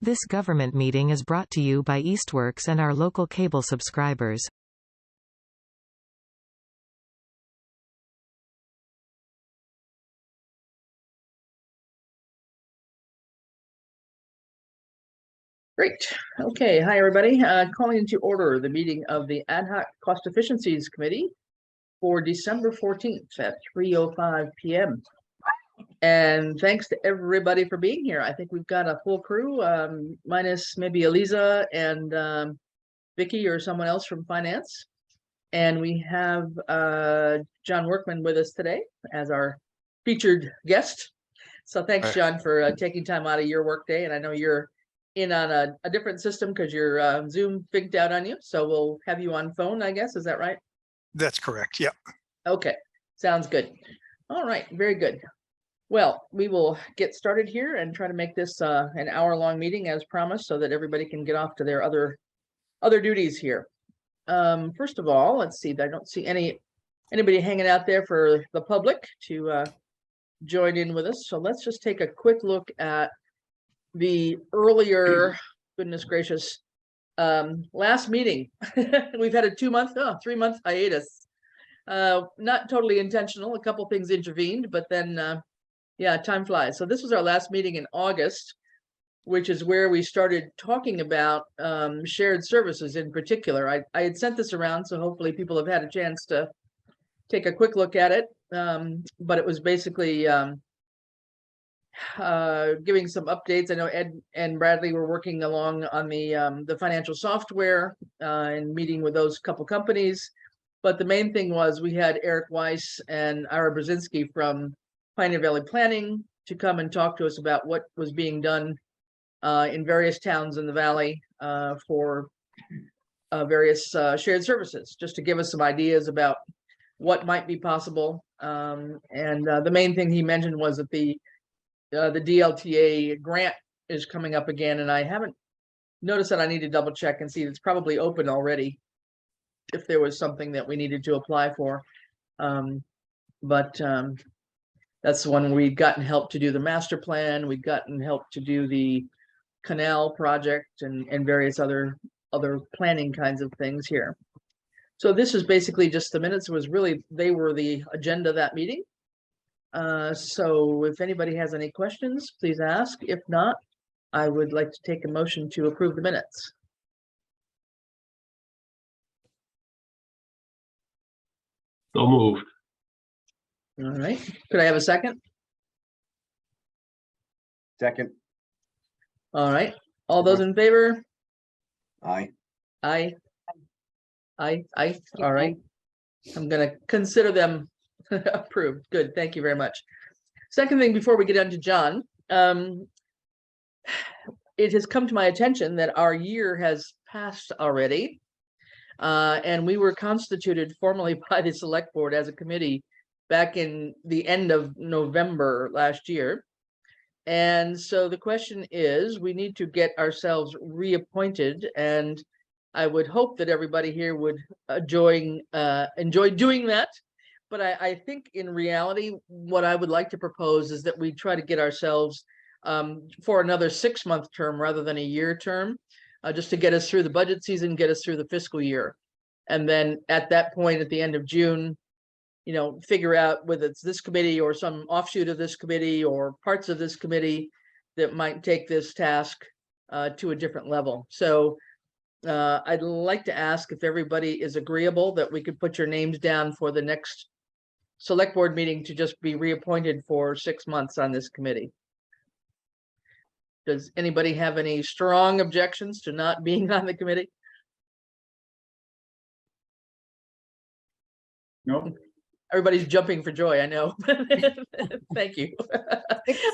This government meeting is brought to you by Eastworks and our local cable subscribers. Great. Okay. Hi, everybody. Calling into order the meeting of the Ad Hoc Cost Efficiencies Committee for December 14th at 3:05 p.m. And thanks to everybody for being here. I think we've got a full crew, minus maybe Eliza and Vicky or someone else from finance. And we have John Workman with us today as our featured guest. So thanks, John, for taking time out of your workday. And I know you're in on a different system because your Zoom figged out on you. So we'll have you on phone, I guess. Is that right? That's correct. Yeah. Okay. Sounds good. All right. Very good. Well, we will get started here and try to make this an hour-long meeting as promised so that everybody can get off to their other duties here. First of all, let's see. I don't see anybody hanging out there for the public to join in with us. So let's just take a quick look at the earlier, goodness gracious, last meeting. We've had a 3-month hiatus. Not totally intentional. A couple things intervened, but then yeah, time flies. So this was our last meeting in August, which is where we started talking about shared services in particular. I had sent this around, so hopefully people have had a chance to take a quick look at it. But it was basically giving some updates. I know Ed and Bradley were working along on the financial software and meeting with those couple companies. But the main thing was we had Eric Weiss and Ira Brzezinski from Pioneer Valley Planning to come and talk to us about what was being done in various towns in the valley for various shared services, just to give us some ideas about what might be possible. And the main thing he mentioned was that the DLTA grant is coming up again, and I haven't noticed that. I need to double check and see. It's probably open already if there was something that we needed to apply for. But that's the one we'd gotten help to do the master plan. We'd gotten help to do the canal project and various other planning kinds of things here. So this is basically just the minutes. It was really, they were the agenda of that meeting. So if anybody has any questions, please ask. If not, I would like to take a motion to approve the minutes. So moved. All right. Could I have a second? Second. All right. All those in favor? Aye. Aye. Aye. Aye. All right. I'm going to consider them approved. Good. Thank you very much. Second thing, before we get on to John, it has come to my attention that our year has passed already. And we were constituted formally by the select board as a committee back in the end of November last year. And so the question is, we need to get ourselves reappointed, and I would hope that everybody here would enjoy doing that. But I think in reality, what I would like to propose is that we try to get ourselves for another 6-month term rather than a year term, just to get us through the budget season, get us through the fiscal year. And then at that point, at the end of June, you know, figure out whether it's this committee or some offshoot of this committee or parts of this committee that might take this task to a different level. So I'd like to ask if everybody is agreeable that we could put your names down for the next select board meeting to just be reappointed for 6 months on this committee. Does anybody have any strong objections to not being on the committee? Nope. Everybody's jumping for joy, I know. Thank you.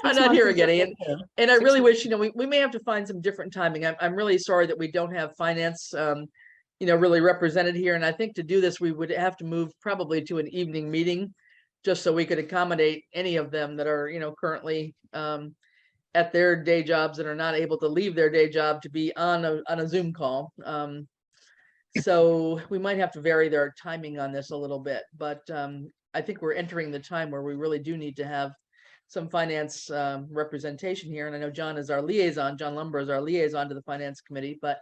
I'm not here again. And I really wish, you know, we may have to find some different timing. I'm really sorry that we don't have finance, you know, really represented here. And I think to do this, we would have to move probably to an evening meeting just so we could accommodate any of them that are, you know, currently at their day jobs and are not able to leave their day job to be on a Zoom call. So we might have to vary their timing on this a little bit, but I think we're entering the time where we really do need to have some finance representation here. And I know John is our liaison, John Lumber is our liaison to the finance committee, but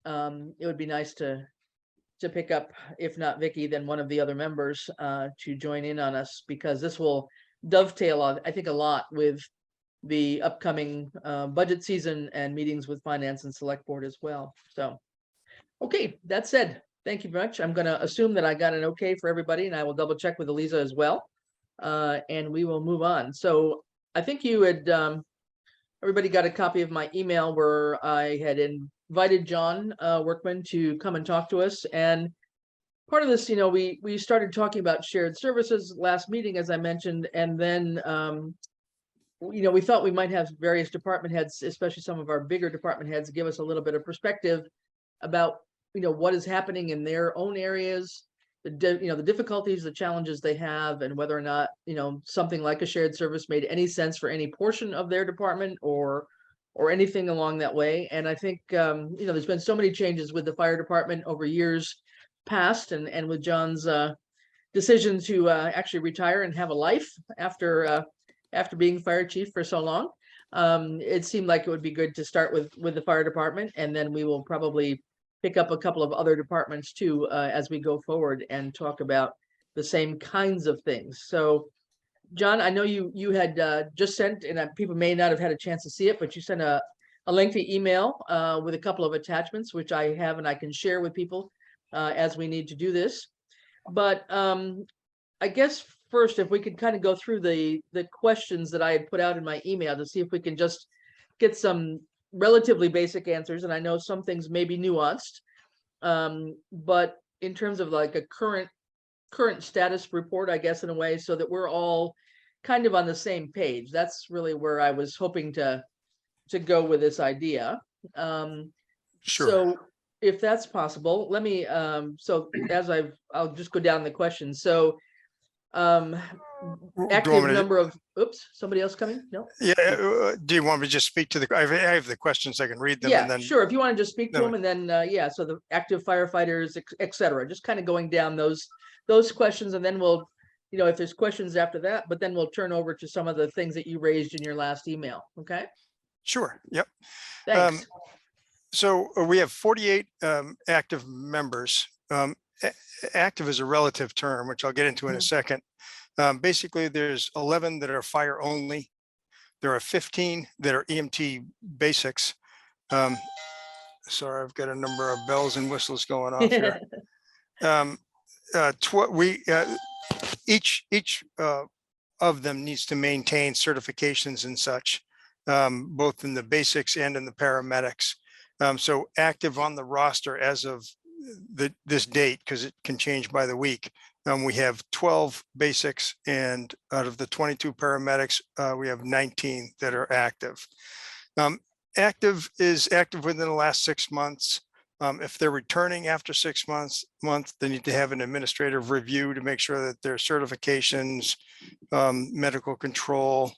it would be nice to pick up, if not Vicky, then one of the other members to join in on us, because this will dovetail on, I think, a lot with the upcoming budget season and meetings with finance and select board as well. So, okay, that said, thank you very much. I'm going to assume that I got an okay for everybody, and I will double check with Eliza as well. And we will move on. So I think you had, everybody got a copy of my email where I had invited John Workman to come and talk to us. And part of this, we started talking about shared services last meeting, as I mentioned, and then, we thought we might have various department heads, especially some of our bigger department heads, give us a little bit of perspective about, what is happening in their own areas, the difficulties, the challenges they have, and whether or not, something like a shared service made any sense for any portion of their department or anything along that way. And I think, there's been so many changes with the fire department over years past, and with John's decision to actually retire and have a life after being fire chief for so long. It seemed like it would be good to start with the fire department, and then we will probably pick up a couple of other departments too as we go forward and talk about the same kinds of things. So, John, I know you had just sent, and people may not have had a chance to see it, but you sent a lengthy email with a couple of attachments, which I have and I can share with people as we need to do this. But I guess first, if we could kind of go through the questions that I had put out in my email to see if we can just get some relatively basic answers. And I know some things may be nuanced, but in terms of like a current status report, I guess, in a way, so that we're all kind of on the same page. That's really where I was hoping to go with this idea. Sure. So if that's possible, let me, so as I'll just go down the questions. So, active number of, oops, somebody else coming? No? Yeah. Do you want me to just speak to the, I have the questions, I can read them. Yeah, and then, sure. If you want to just speak to No. them, and then, yeah, so the active firefighters, et cetera, just kind of going down those questions, and then we'll, if there's questions after that, but then we'll turn over to some of the things that you raised in your last email. Okay. Sure. Yep. Thanks. So we have 48 active members. Active is a relative term, which I'll get into in a second. Basically, there's 11 that are fire only. There are 15 that are EMT basics. Sorry, I've got a number of bells and whistles going off here. Each of them needs to maintain certifications and such, both in the basics and in the paramedics. So active on the roster as of this date, because it can change by the week. We have 12 basics, and out of the 22 paramedics, we have 19 that are active. Active is active within the last 6 months. If they're returning after 6 months, they need to have an administrative review to make sure that their certifications, medical control,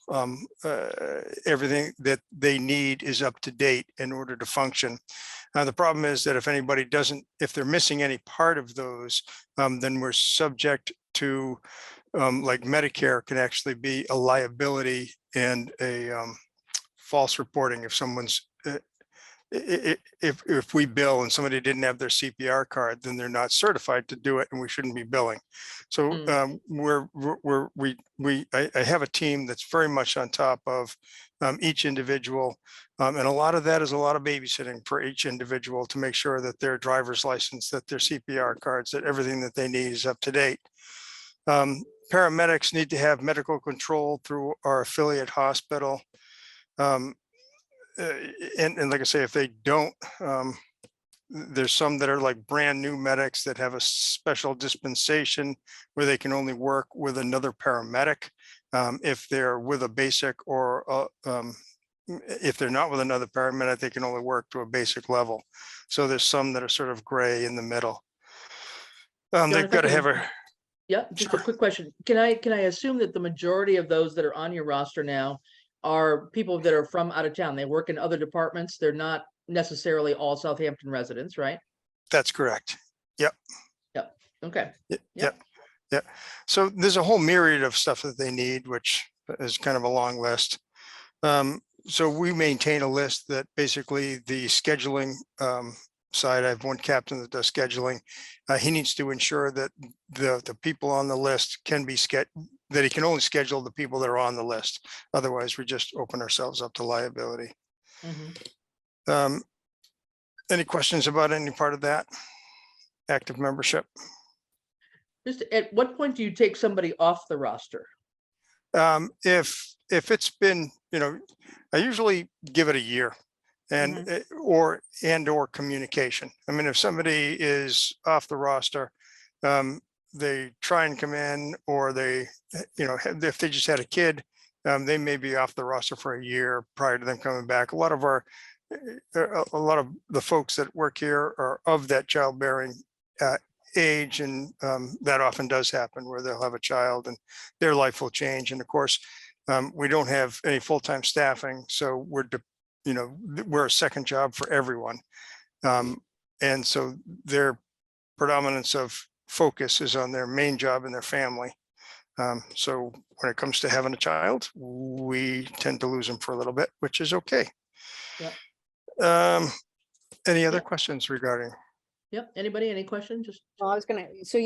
everything that they need is up to date in order to function. The problem is that if they're missing any part of those, then we're subject to, like Medicare can actually be a liability and a false reporting if someone's, if we bill and somebody didn't have their CPR card, then they're not certified to do it, and we shouldn't be billing. So I have a team that's very much on top of each individual, and a lot of that is a lot of babysitting for each individual to make sure that their driver's license, that their CPR cards, that everything that they need is up to date. Paramedics need to have medical control through our affiliate hospital. And like I say, if they don't, there's some that are like brand new medics that have a special dispensation where they can only work with another paramedic if they're with a basic, or if they're not with another paramedic, they can only work to a basic level. So there's some that are sort of gray in the middle. They've got to have a. Yeah, just a quick question. Can I assume that the majority of those that are on your roster now are people that are from out of town? They work in other departments. They're not necessarily all Southampton residents, right? That's correct. Yep. Yep. Okay. Yep. So there's a whole myriad of stuff that they need, which is kind of a long list. So we maintain a list that basically the scheduling side, I have one captain that does scheduling. He needs to ensure that the people on the list can be that he can only schedule the people that are on the list. Otherwise, we just open ourselves up to liability. Any questions about any part of that? Active membership? Just at what point do you take somebody off the roster? If it's been, I usually give it a year and or communication. I mean, if somebody is off the roster, they try and come in, or they, if they just had a kid, they may be off the roster for a year prior to them coming back. A lot of the folks that work here are of that childbearing age, and that often does happen, where they'll have a child and their life will change. And of course, we don't have any full-time staffing, so we're a second job for everyone. And so their predominance of focus is on their main job and their family. So when it comes to having a child, we tend to lose them for a little bit, which is okay. Yep. Any other questions regarding? Yep. Anybody, any questions? Just Well, I was gonna, so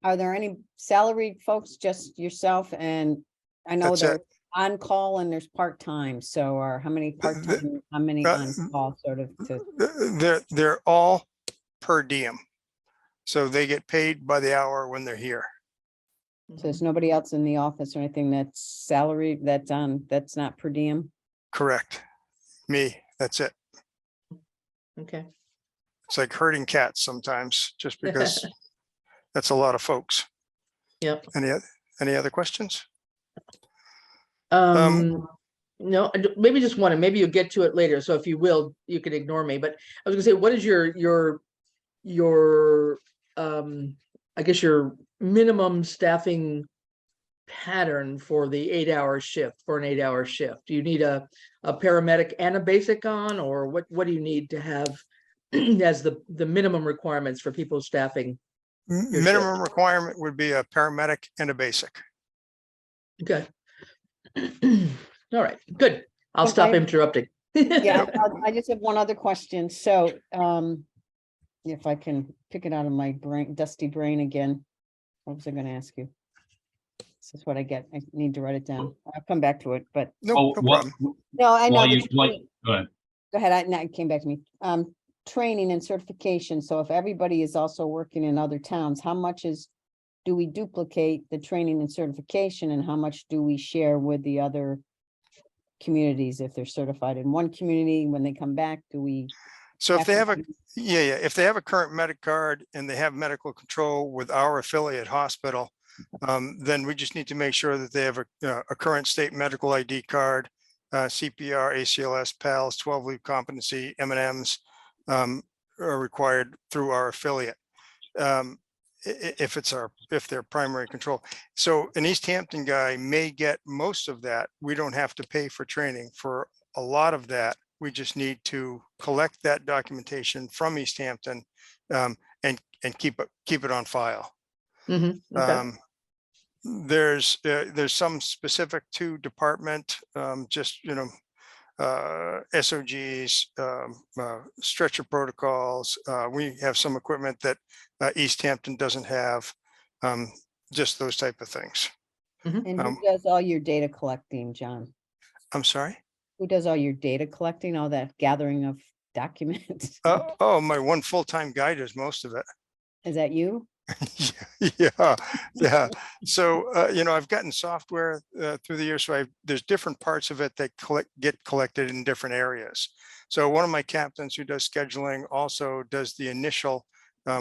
are there any salaried folks, just yourself? And I know That's it. they're on call and there's part-time, so or how many part-time, how many on call, sort of to, They're all per diem. So they get paid by the hour when they're here. so there's nobody else in the office or anything that's salaried, that's not per diem? Correct. Me, that's it. okay. It's like herding cats sometimes, just because that's a lot of folks. Yep. Any other questions? No, maybe just one, and maybe you'll get to it later. So if you will, you can ignore me. But I was gonna say, what is your I guess your minimum staffing pattern for the 8-hour shift, for an 8-hour shift? Do you need a paramedic and a basic on, or what do you need to have as the minimum requirements for people staffing? your Minimum requirement would be a paramedic and a basic. Okay. All right, good. I'll If stop I- interrupting. Yeah, I just have one other question. So, if I can pick it out of my brain, dusty brain again. What was I gonna ask you? This is what I get. I need to write it down. I'll come back to it, but No problem. no, I know. While the you, like, training- go ahead. Go ahead. It came back to me. Training and certification. So if everybody is also working in other towns, how much do we duplicate the training and certification, and how much do we share with the other communities? If they're certified in one community, when they come back, do we? So if they have to- if they have a current medic card and they have medical control with our affiliate hospital, then we just need to make sure that they have a current state medical ID card, CPR, ACLS, PALS, 12-leave competency, M&Ms are required through our affiliate. If they're primary control. So an East Hampton guy may get most of that. We don't have to pay for training for a lot of that. We just need to collect that documentation from East Hampton and keep it on file. Okay. There's some specific to department, just, SOGs, stretcher protocols. We have some equipment that East Hampton doesn't have, just those type of things. And who does all your data collecting, John? I'm sorry? Who does all your data collecting, all that gathering of documents? Oh, my one full-time guy does most of it. Is that you? Yeah. So, I've gotten software through the years. So there's different parts of it that get collected in different areas. So one of my captains who does scheduling also does the initial.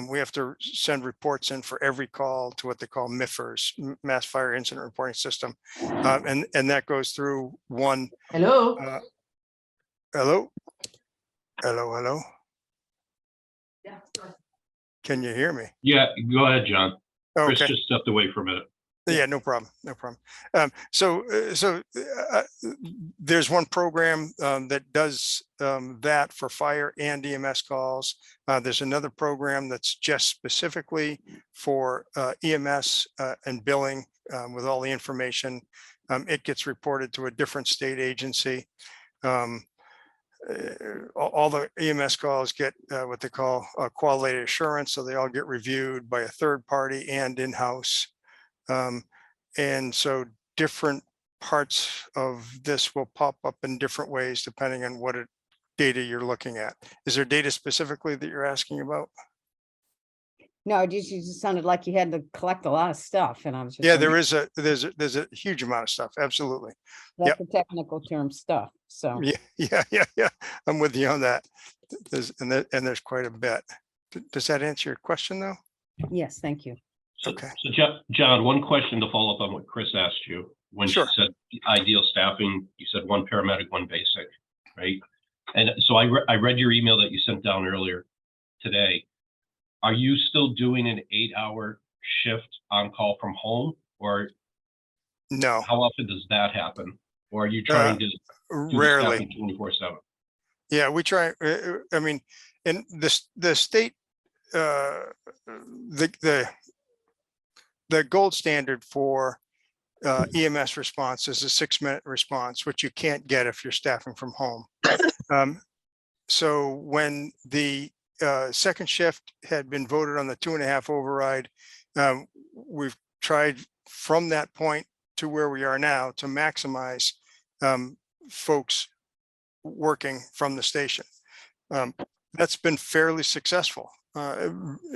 We have to send reports in for every call to what they call MIFRS, Mass Fire Incident Reporting System, and that goes through one. Hello. Hello. Yeah. Can you hear me? Yeah, go ahead, John. Chris Okay. just stepped away for a minute. Yeah, no problem. So there's one program that does that for fire and EMS calls. There's another program that's just specifically for EMS and billing with all the information. it gets reported to a different state agency. All the EMS calls get what they call quality assurance, so they all get reviewed by a third party and in-house. And so different parts of this will pop up in different ways depending on what data you're looking at. Is there data specifically that you're asking about? No, it just sounded like you had to collect a lot of stuff and I was just. Yeah, wondering- there's a huge amount of stuff. Absolutely. That's the technical term stuff, so. Yeah. I'm with you on that. There's quite a bit. Does that answer your question though? Yes, thank you. Okay. So John, one question to follow up on what Chris asked you. When she Sure. said ideal staffing, you said one paramedic, one basic, right? And so I read your email that you sent down earlier today. Are you still doing an 8-hour shift on call from home, or No, how often does that happen? Or are you trying to do rarely. 24/7? Yeah, we try. I mean, in the state, the gold standard for EMS response is a 6-minute response, which you can't get if you're staffing from home. So when the second shift had been voted on the 2.5 override, we've tried from that point to where we are now to maximize folks working from the station. That's been fairly successful,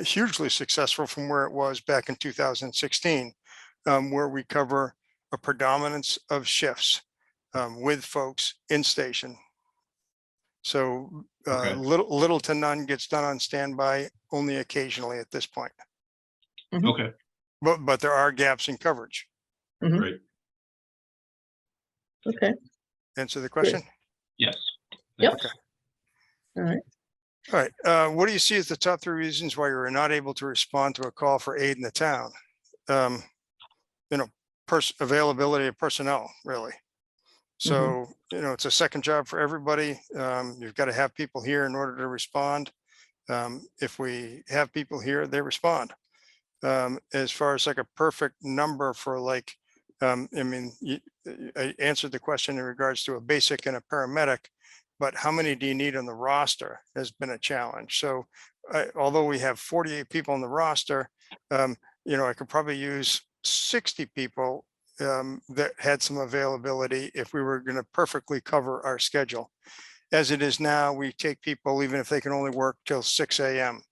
hugely successful from where it was back in 2016, where we cover a predominance of shifts with folks in station. So Okay. little to none gets done on standby, only occasionally at this point. Okay, But there are gaps in coverage. great. Okay, Answer the question? Yes. Yep. Okay. all right. All right. What do you see as the top 3 reasons why you're not able to respond to a call for aid in the town? Availability of personnel, really. So, it's a second job for everybody. You've got to have people here in order to respond. If we have people here, they respond. As far as like a perfect number for like, I answered the question in regards to a basic and a paramedic, but how many do you need on the roster has been a challenge. So although we have 48 people on the roster, I could probably use 60 people that had some availability if we were going to perfectly cover our schedule. As it is now, we take people even if they can only work till 6 a.m.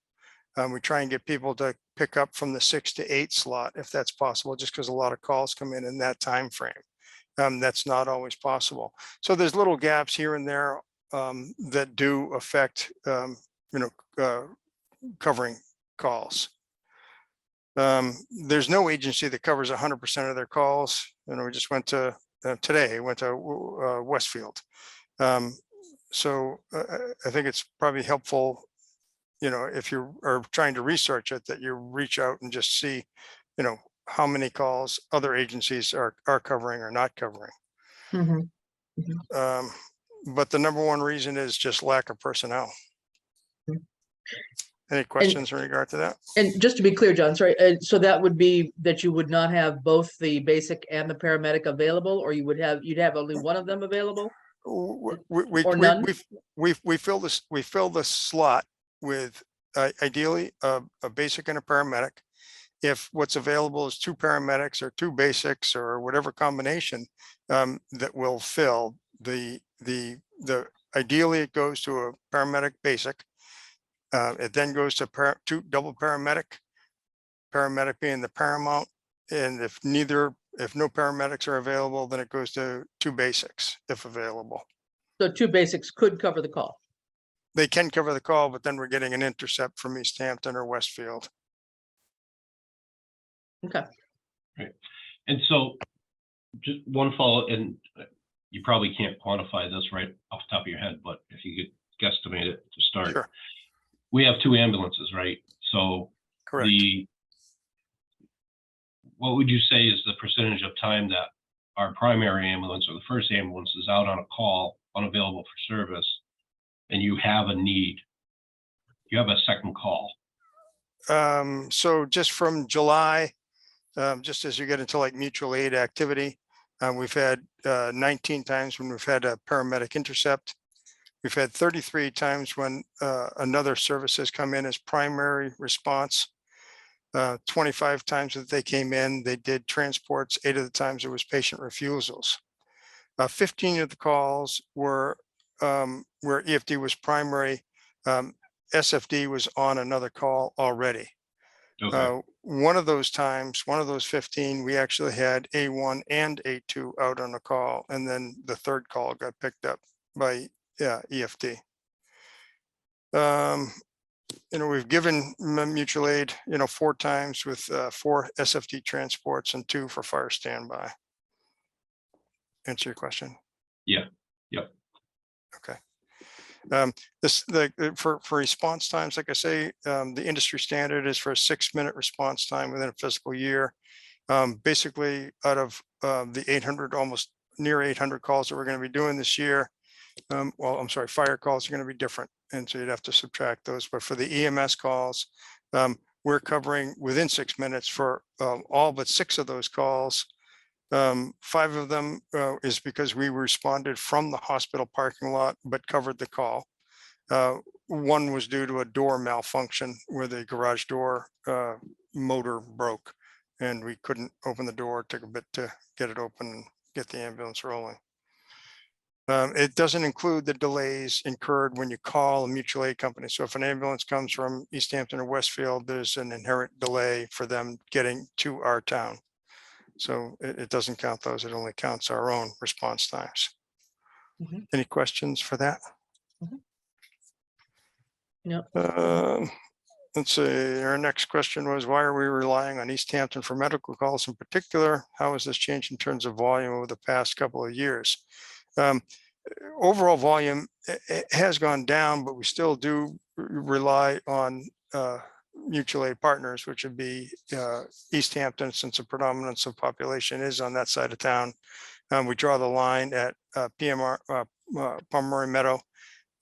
We try and get people to pick up from the 6 to 8 slot if that's possible, just because a lot of calls come in that time frame. That's not always possible. So there's little gaps here and there that do affect covering calls. There's no agency that covers 100% of their calls. We just went to today, went to Westfield. So I think it's probably helpful, if you are trying to research it, that you reach out and just see, how many calls other agencies are covering or not covering. But the number one reason is just lack of personnel. Any questions in regard to that? And just to be clear, John, sorry, so that would be that you would not have both the basic and the paramedic available, or you'd have only one of them available? Or none? We fill the slot with ideally a basic and a paramedic. If what's available is 2 paramedics or 2 basics or whatever combination that will fill the ideally it goes to a paramedic basic. It then goes to 2 double paramedic being the paramount. And if no paramedics are available, then it goes to 2 basics if available. So 2 basics could cover the call. They can cover the call, but then we're getting an intercept from East Hampton or Westfield. Okay. Right. And so just one follow, and you probably can't quantify this right off the top of your head, but if you could guesstimate it to start. Sure. We have 2 ambulances, right? So Correct. What would you say is the percentage of time that our primary ambulance or the first ambulance is out on a call, unavailable for service, and you have a need, you have a second call? So just from July, just as you get into like mutual aid activity, We've had 19 times when we've had a paramedic intercept. We've had 33 times when another service has come in as primary response. 25 times that they came in, they did transports. 8 of the times it was patient refusals. 15 of the calls were where EFD was primary. SFD was on another call already. Okay, One of those times, one of those 15, we actually had A1 and A2 out on a call, and then the third call got picked up by EFD. We've given mutual aid, 4 times with 4 SFD transports and 2 for fire standby. Answer your question? yeah, yep, Okay. For response times, like I say, the industry standard is for a 6-minute response time within a fiscal year. Basically, out of the 800, almost near 800 calls that we're going to be doing this year, fire calls are going to be different, and so you'd have to subtract those. But for the EMS calls, we're covering within 6 minutes for all but 6 of those calls. 5 of them is because we responded from the hospital parking lot, but covered the call. 1 was due to a door malfunction where the garage door motor broke, and we couldn't open the door. It took a bit to get it open and get the ambulance rolling. It doesn't include the delays incurred when you call a mutual aid company. So if an ambulance comes from East Hampton or Westfield, there's an inherent delay for them getting to our town. So it doesn't count those. It only counts our own response times. Mhm. Any questions for that? No. Let's see. Our next question was, why are we relying on East Hampton for medical calls in particular? How has this changed in terms of volume over the past couple of years? Overall volume has gone down, but we still do rely on mutual aid partners, which would be East Hampton, since the predominance of population is on that side of town. We draw the line at Palmer Meadow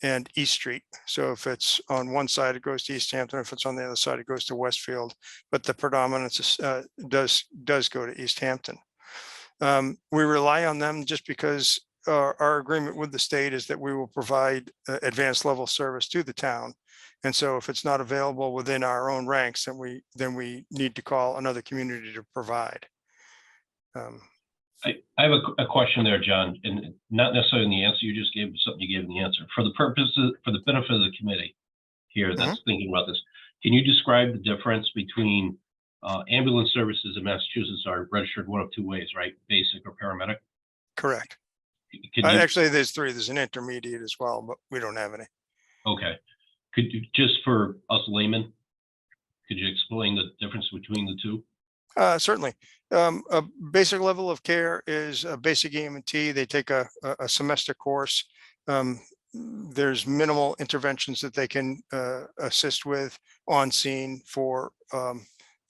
and East Street. So if it's on one side, it goes to East Hampton. If it's on the other side, it goes to Westfield. But the predominance does go to East Hampton. We rely on them just because our agreement with the state is that we will provide advanced level service to the town. And so if it's not available within our own ranks, then we need to call another community to provide. I have a question there, John, and not necessarily in the answer you just gave, but something you gave in the answer. For the benefit of the committee here that's thinking about this, can you describe the difference between ambulance services in Massachusetts are registered one of 2 ways, right? Basic or paramedic? Correct. Can you, Actually, there's 3. There's an intermediate as well, but we don't have any. okay. Could you, just for us laymen, could you explain the difference between the 2? Certainly. A basic level of care is a basic EMT. They take a semester course. There's minimal interventions that they can assist with on scene for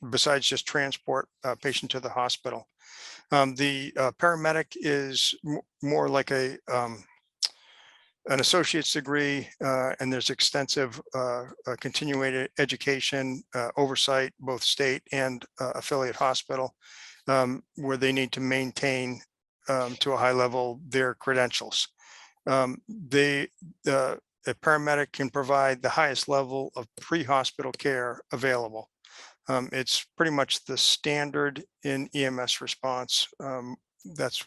besides just transport a patient to the hospital. The paramedic is more like an associate's degree, and there's extensive continuing education oversight, both state and affiliate hospital, where they need to maintain to a high level their credentials. A paramedic can provide the highest level of pre-hospital care available. It's pretty much the standard in EMS response. That's,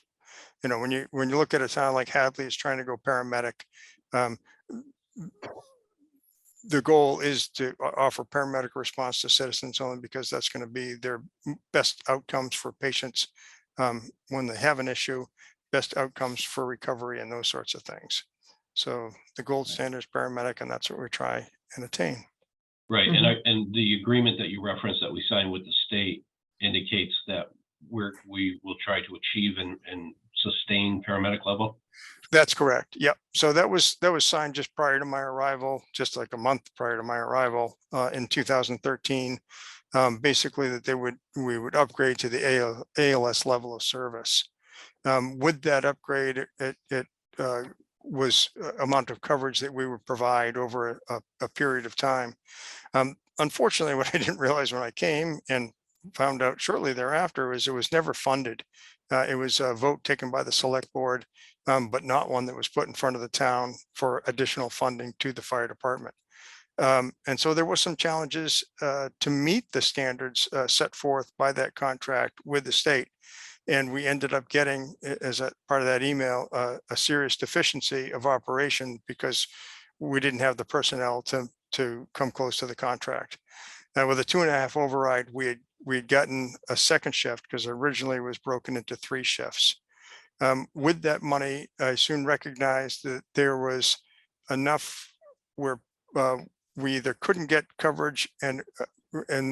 when you look at a town like Hadley is trying to go paramedic, the goal is to offer paramedic response to citizens only because that's going to be their best outcomes for patients when they have an issue, best outcomes for recovery and those sorts of things. So the gold standard is paramedic, and that's what we try and attain. Right, and the agreement that you referenced that we signed with the state indicates that we will try to achieve and sustain paramedic level. That's correct. Yep. So that was signed just prior to my arrival, just like a month prior to my arrival in 2013. Basically, that we would upgrade to the ALS level of service. With that upgrade, it was amount of coverage that we would provide over a period of time. Unfortunately, what I didn't realize when I came and found out shortly thereafter is it was never funded. It was a vote taken by the select board, but not one that was put in front of the town for additional funding to the fire department. And so there were some challenges to meet the standards set forth by that contract with the state. And we ended up getting, as a part of that email, a serious deficiency of operation because we didn't have the personnel to come close to the contract. And with a 2.5 override, we had gotten a second shift because originally it was broken into 3 shifts. With that money, I soon recognized that there was enough where we either couldn't get coverage and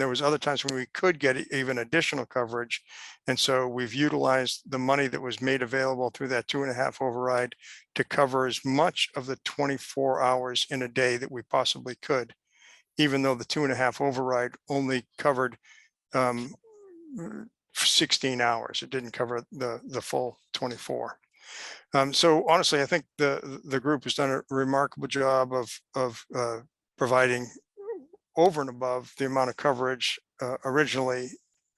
there was other times when we could get even additional coverage. And so we've utilized the money that was made available through that 2.5 override to cover as much of the 24 hours in a day that we possibly could, even though the 2.5 override only covered 16 hours. It didn't cover the full 24. So honestly, I think the group has done a remarkable job of providing over and above the amount of coverage originally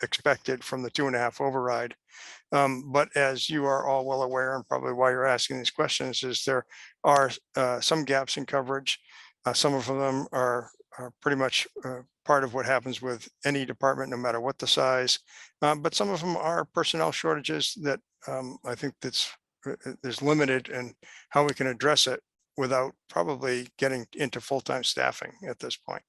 expected from the 2.5 override. But as you are all well aware, and probably why you're asking these questions, is there are some gaps in coverage. Some of them are pretty much part of what happens with any department, no matter what the size. But some of them are personnel shortages that I think there's limited in how we can address it without probably getting into full-time staffing at this point.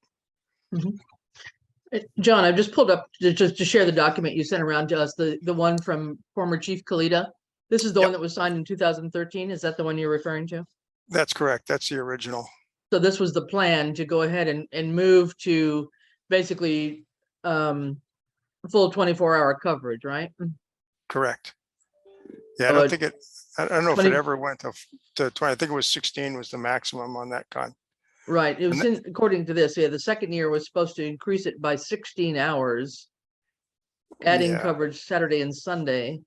John, I've just pulled up just to share the document you sent around to us, the one from former Chief Kalita. This is the one that was signed in 2013. Is that the one you're referring to? That's correct. That's the original. So this was the plan to go ahead and move to basically full 24-hour coverage, right? Correct. Yeah, I don't think it, I don't know if it ever went to 20. I think it was 16 was the maximum on that con. Right. It was according to this. Yeah, the second year was supposed to increase it by 16 hours, adding coverage Saturday and Sunday.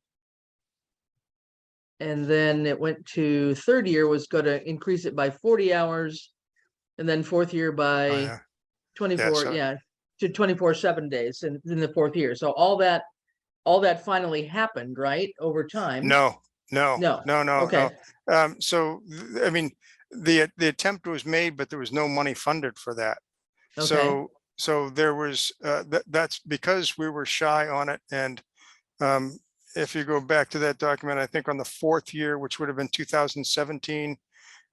And then it went to third year was going to increase it by 40 hours. And then fourth year by 24, to 24/7 days in the fourth year. So all that finally happened, right, over time. No. Okay. So I mean, the attempt was made, but there was no money funded for that. Okay. So there was that's because we were shy on it. And if you go back to that document, I think on the 4th year, which would have been 2017,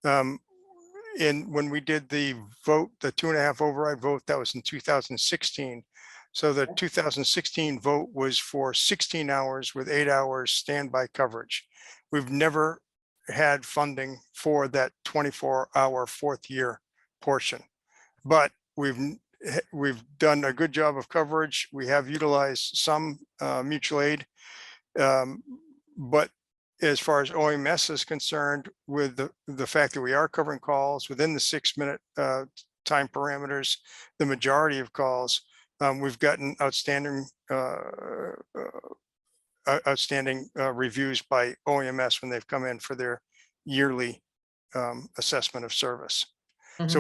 when we did the vote, the 2.5 override vote, that was in 2016. So the 2016 vote was for 16 hours with 8 hours standby coverage. We've never had funding for that 24-hour 4th year portion, but we've done a good job of coverage. We have utilized some mutual aid, but as far as OMS is concerned, with the fact that we are covering calls within the 6-minute time parameters, the majority of calls, we've gotten outstanding reviews by OMS when they've come in for their yearly assessment of service. So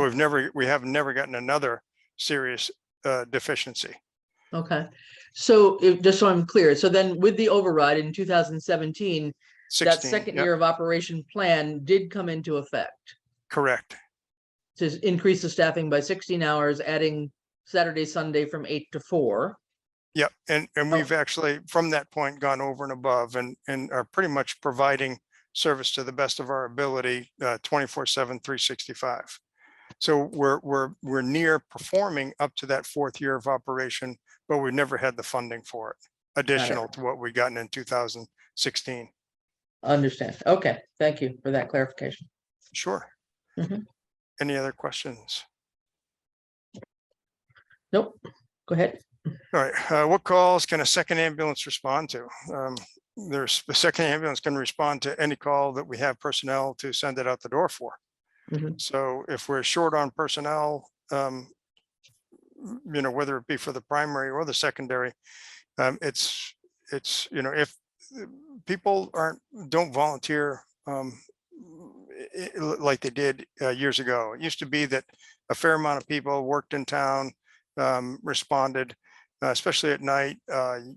we have never gotten another serious deficiency. Okay. So just so I'm clear, so then with the override in 2017, 16, that second year of operation plan did come into effect. Correct. To increase the staffing by 16 hours, adding Saturday, Sunday from 8 to 4. Yep. And we've actually, from that point, gone over and above and are pretty much providing service to the best of our ability, 24/7, 365. So we're near performing up to that 4th year of operation, but we never had the funding for it, additional to what we gotten in 2016. Understand. Okay. Thank you for that clarification. Sure. Any other questions? Nope. Go ahead. All right. What calls can a second ambulance respond to? There's the second ambulance can respond to any call that we have personnel to send it out the door for. So if we're short on personnel, whether it be for the primary or the secondary, it's if people don't volunteer like they did years ago. It used to be that a fair amount of people worked in town, responded. especially at night,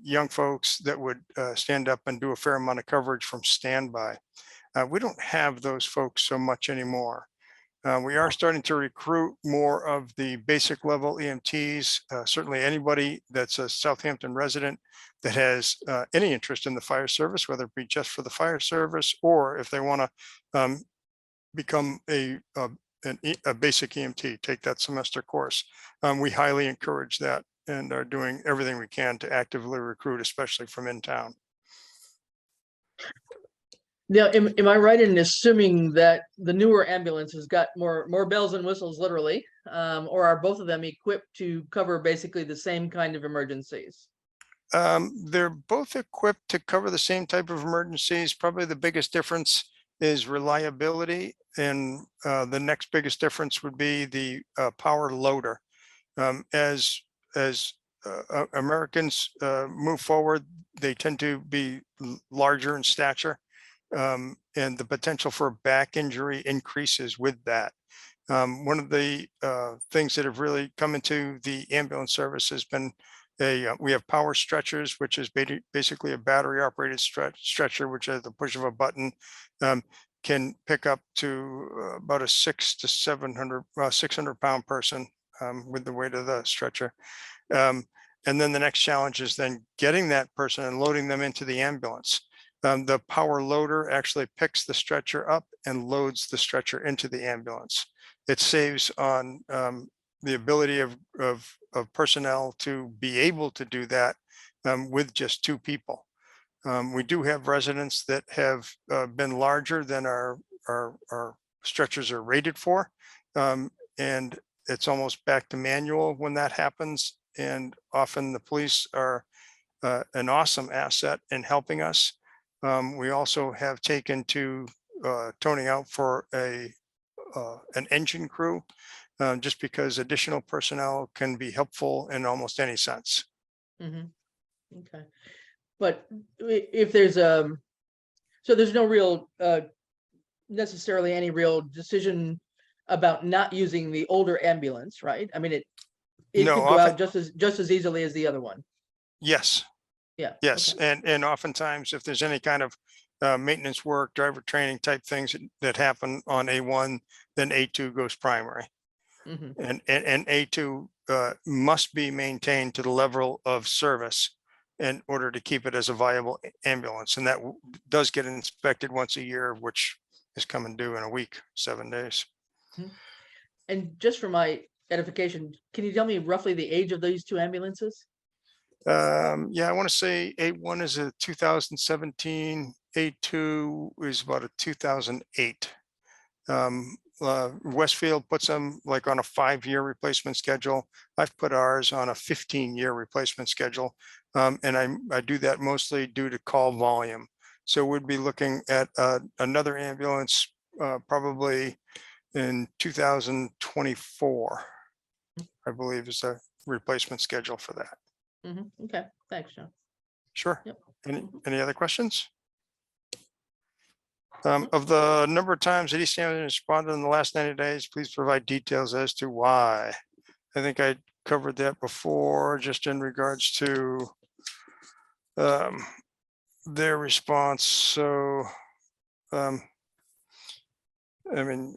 young folks that would stand up and do a fair amount of coverage from standby. We don't have those folks so much anymore. We are starting to recruit more of the basic level EMTs. Certainly anybody that's a Southampton resident that has any interest in the fire service, whether it be just for the fire service or if they want to become a basic EMT, take that semester course. We highly encourage that and are doing everything we can to actively recruit, especially from in town. Now, am I right in assuming that the newer ambulances got more bells and whistles, literally, or are both of them equipped to cover basically the same kind of emergencies? They're both equipped to cover the same type of emergencies. Probably the biggest difference is reliability, and the next biggest difference would be the power loader. As Americans move forward, they tend to be larger in stature. And the potential for back injury increases with that. One of the things that have really come into the ambulance service has been we have power stretchers, which is basically a battery operated stretcher, which at the push of a button can pick up to about a 600 pound person with the weight of the stretcher. And then the next challenge is then getting that person and loading them into the ambulance. The power loader actually picks the stretcher up and loads the stretcher into the ambulance. It saves on the ability of personnel to be able to do that with just two people. We do have residents that have been larger than our stretchers are rated for. And it's almost back to manual when that happens. And often the police are an awesome asset in helping us. We also have taken to toning out for an engine crew, just because additional personnel can be helpful in almost any sense. Mm-hmm. Okay, but if there's so there's no real necessarily any real decision about not using the older ambulance, right? I mean, it No, could go out just as easily as the other one. Yes. Yeah. Yes, Okay. and oftentimes if there's any kind of maintenance work, driver training type things that happen on A1, then A2 goes primary. Mm-hmm. And A2 must be maintained to the level of service in order to keep it as a viable ambulance. And that does get inspected once a year, which is coming due in a week, 7 days. And just for my edification, can you tell me roughly the age of these two ambulances? Yeah, I want to say A1 is a 2017, A2 is about a 2008. Westfield puts them like on a 5-year replacement schedule. I've put ours on a 15-year replacement schedule. And I do that mostly due to call volume. So we'd be looking at another ambulance probably in 2024, I believe is a replacement schedule for that. Mm-hmm. Okay, thanks, John. Sure. Yep. Any other questions? Of the number of times that East Hampton responded in the last 90 days, please provide details as to why. I think I covered that before, just in regards to their response. So, I mean,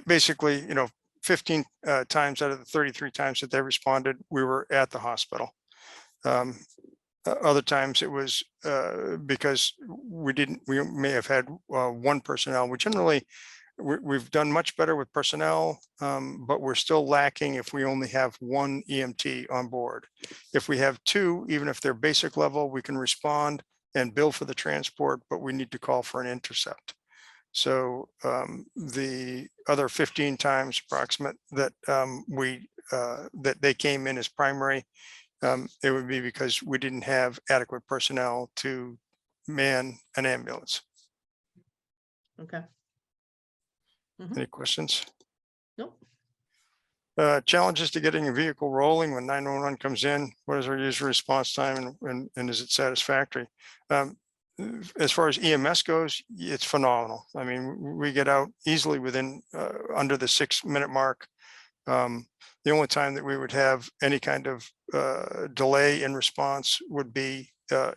basically, 15 times out of the 33 times that they responded, we were at the hospital. Other times it was because we may have had one personnel. We've done much better with personnel, but we're still lacking if we only have one EMT on board. If we have two, even if they're basic level, we can respond and bill for the transport, but we need to call for an intercept. So the other 15 times approximate that that they came in as primary, it would be because we didn't have adequate personnel to man an ambulance. Okay. Any questions? Nope. Challenges to getting a vehicle rolling when 911 comes in. What is our usual response time and is it satisfactory? As far as EMS goes, it's phenomenal. I mean, we get out easily within under the 6-minute mark. The only time that we would have any kind of delay in response would be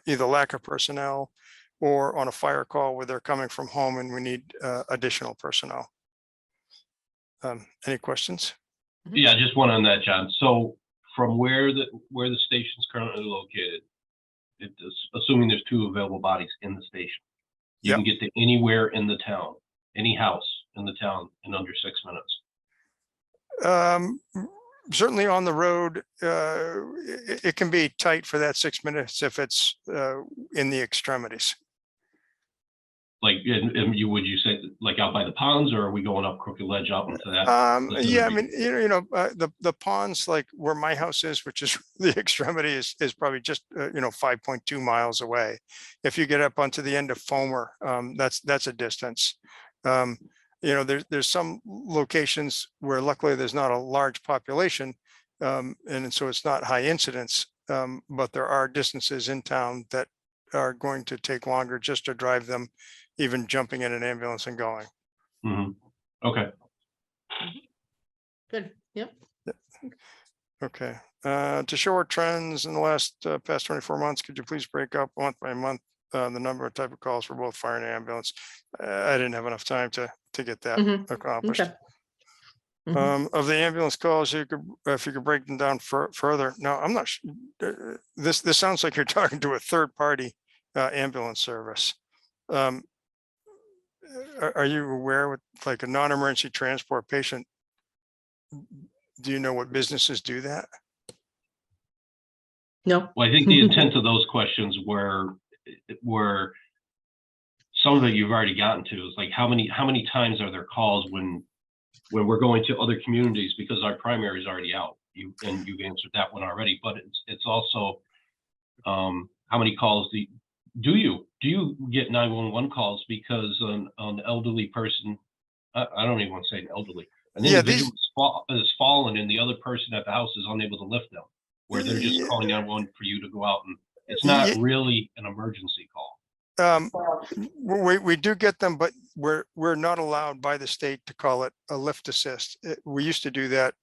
either lack of personnel or on a fire call where they're coming from home and we need additional personnel. Any questions? Yeah, just one on that, John. So from where the station's currently located, it is, assuming there's 2 available bodies in the station, you Yep. can get to anywhere in the town, any house in the town in under 6 minutes. Certainly on the road, it can be tight for that 6 minutes if it's in the extremities. Like, and would you say like out by the ponds, or are we going up Crooked Ledge out into that? Yeah, I mean, the ponds, like where my house is, which is the extremity, is probably just 5.2 miles away. If you get up onto the end of Foamer, that's a distance. There's some locations where luckily there's not a large population, and so it's not high incidence, but there are distances in town that are going to take longer just to drive them, even jumping in an ambulance and going. Mm-hmm. Okay. Good, yep. Okay. To show our trends in the last past 24 months, could you please break up month by month the number of type of calls for both fire and ambulance? I didn't have enough time to get that accomplished. Okay. Mhm. Of the ambulance calls, if you could break them down further. No, I'm not. This sounds like you're talking to a third party ambulance service. Are you aware with like a non-emergency transport patient? Do you know what businesses do that? No, Well, I think the intent of those questions were some of it you've already gotten to, is like how many times are there calls when we're going to other communities, because our primary is already out. You've answered that one already, but it's also how many calls do you get 911 calls because an elderly person, I don't even want to say an elderly, an individual has fallen and the other person at the house is unable to lift them, where they're just calling 911 for you to go out, and it's not really an emergency call. We do get them, but we're not allowed by the state to call it a lift assist. We used to do that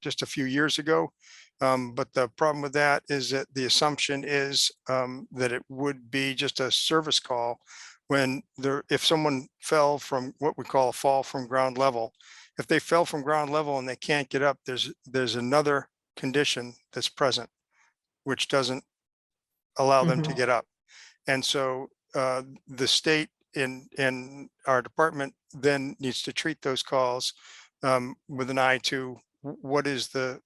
just a few years ago. But the problem with that is that the assumption is that it would be just a service call when if someone fell from what we call a fall from ground level. If they fell from ground level and they can't get up, there's another condition that's present, which doesn't allow them to get up. And so the state in our department then needs to treat those calls with an eye to what is the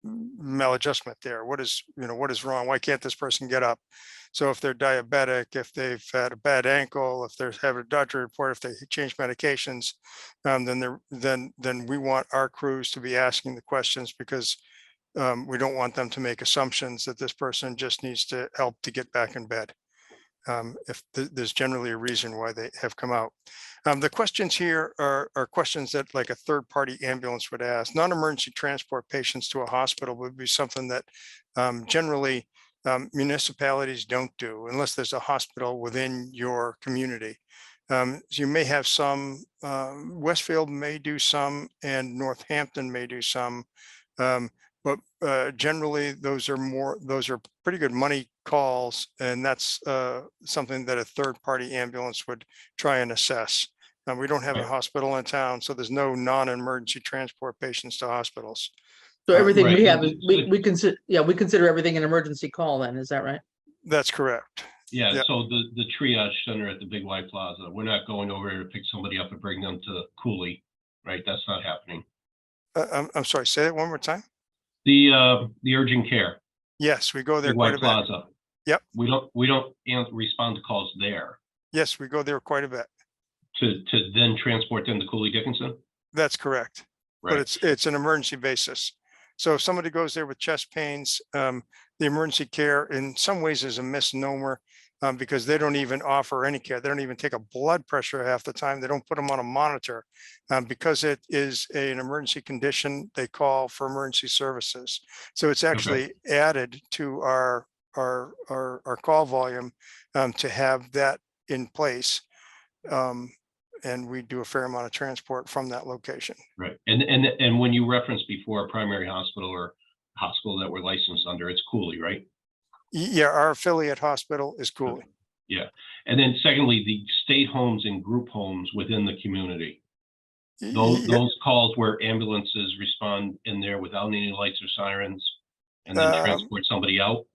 maladjustment there, what is wrong, why can't this person get up? So if they're diabetic, if they've had a bad ankle, if they have a doctor report, if they change medications, then we want our crews to be asking the questions, because we don't want them to make assumptions that this person just needs to help to get back in bed. If there's generally a reason why they have come out. The questions here are questions that like a third party ambulance would ask. Non-emergency transport patients to a hospital would be something that generally municipalities don't do unless there's a hospital within your community. So you may have some, Westfield may do some, and Northampton may do some. But generally those are pretty good money calls, and that's something that a third party ambulance would try and assess. We don't have a hospital in town, so there's no non-emergency transport patients to hospitals. so everything we Right. have, we consider everything an emergency call then, is that right? That's correct. Yeah, Yep. so the triage center at the Big Y Plaza, we're not going over there to pick somebody up and bring them to Cooley, right? That's not happening. I'm sorry, say that one more time. The urgent care, Yes, we go there Big Y quite a bit. Plaza. Yep. We don't respond to calls there Yes, we go there quite a bit. to then transport them to Cooley Dickinson. That's correct. But Right. it's an emergency basis. So if somebody goes there with chest pains, the emergency care in some ways is a misnomer, because they don't even offer any care. They don't even take a blood pressure half the time. They don't put them on a monitor. Because it is an emergency condition, they call for emergency services. So it's actually added to our call volume to have that in place. and we do a fair amount of transport from that location. Right. And when you referenced before a primary hospital or hospital that we're licensed under, it's Cooley, right? Yeah, our affiliate hospital is Cooley. Yeah. And then secondly, the state homes and group homes within the community. Those calls where ambulances respond in there without any lights or sirens and then transport somebody out?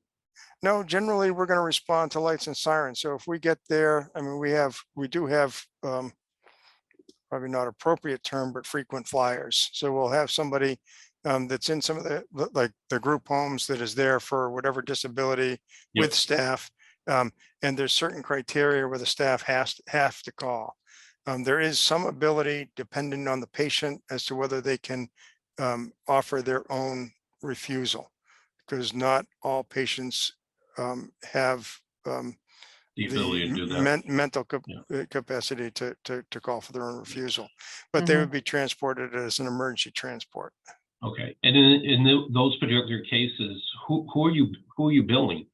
No, generally we're going to respond to lights and sirens. So if we get there, I mean, we do have probably not appropriate term, but frequent flyers. So we'll have somebody that's in some of like the group homes that is there for whatever disability with staff. And there's certain criteria where the staff have to call. There is some ability, depending on the patient, as to whether they can offer their own refusal, because not all patients have The ability to do that. mental capacity to call for their own refusal, but they would be transported as an emergency transport. Okay. And in those particular cases, who are you billing?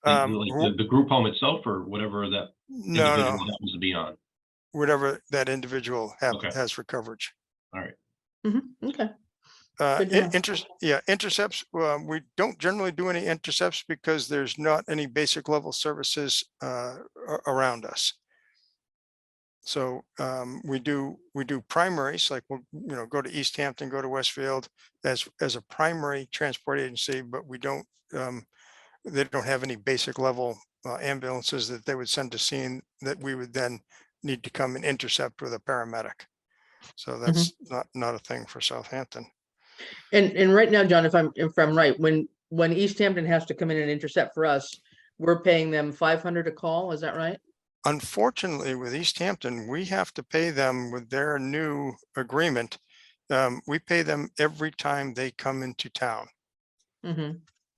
The group home itself or whatever that individual happens to be on? Whatever that individual Okay. has for coverage. All right. Okay. Good to know. Intercepts. We don't generally do any intercepts because there's not any basic level services around us. So we do primaries, like we'll go to East Hampton, go to Westfield as a primary transport agency, but we don't. They don't have any basic level ambulances that they would send to scene that we would then need to come and intercept with a paramedic. So that's not a thing for Southampton. And right now, John, if I'm right, when East Hampton has to come in and intercept for us, we're paying them $500 a call. Is that right? Unfortunately, with East Hampton, we have to pay them with their new agreement. We pay them every time they come into town.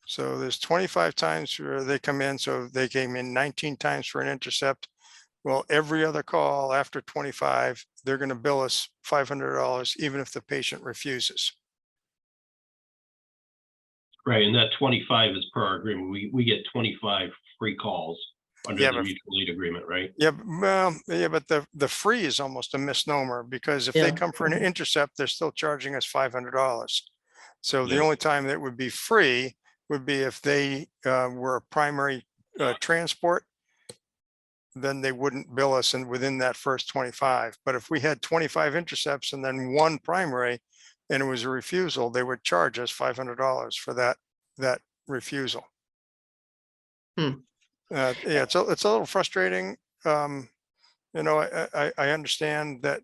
So there's 25 times where they come in. So they came in 19 times for an intercept. Well, every other call after 25, they're going to bill us $500, even if the patient refuses. Right. And that 25 is per our agreement. We get 25 free calls under the mutual aid agreement, right? Yeah, well, yeah, but the free is almost a misnomer, because if they come for an intercept, they're still charging us $500. So the only time that would be free would be if they were a primary transport, then they wouldn't bill us within that first 25. But if we had 25 intercepts and then one primary and it was a refusal, they would charge us $500 for that refusal. Yeah, it's a little frustrating. I understand that,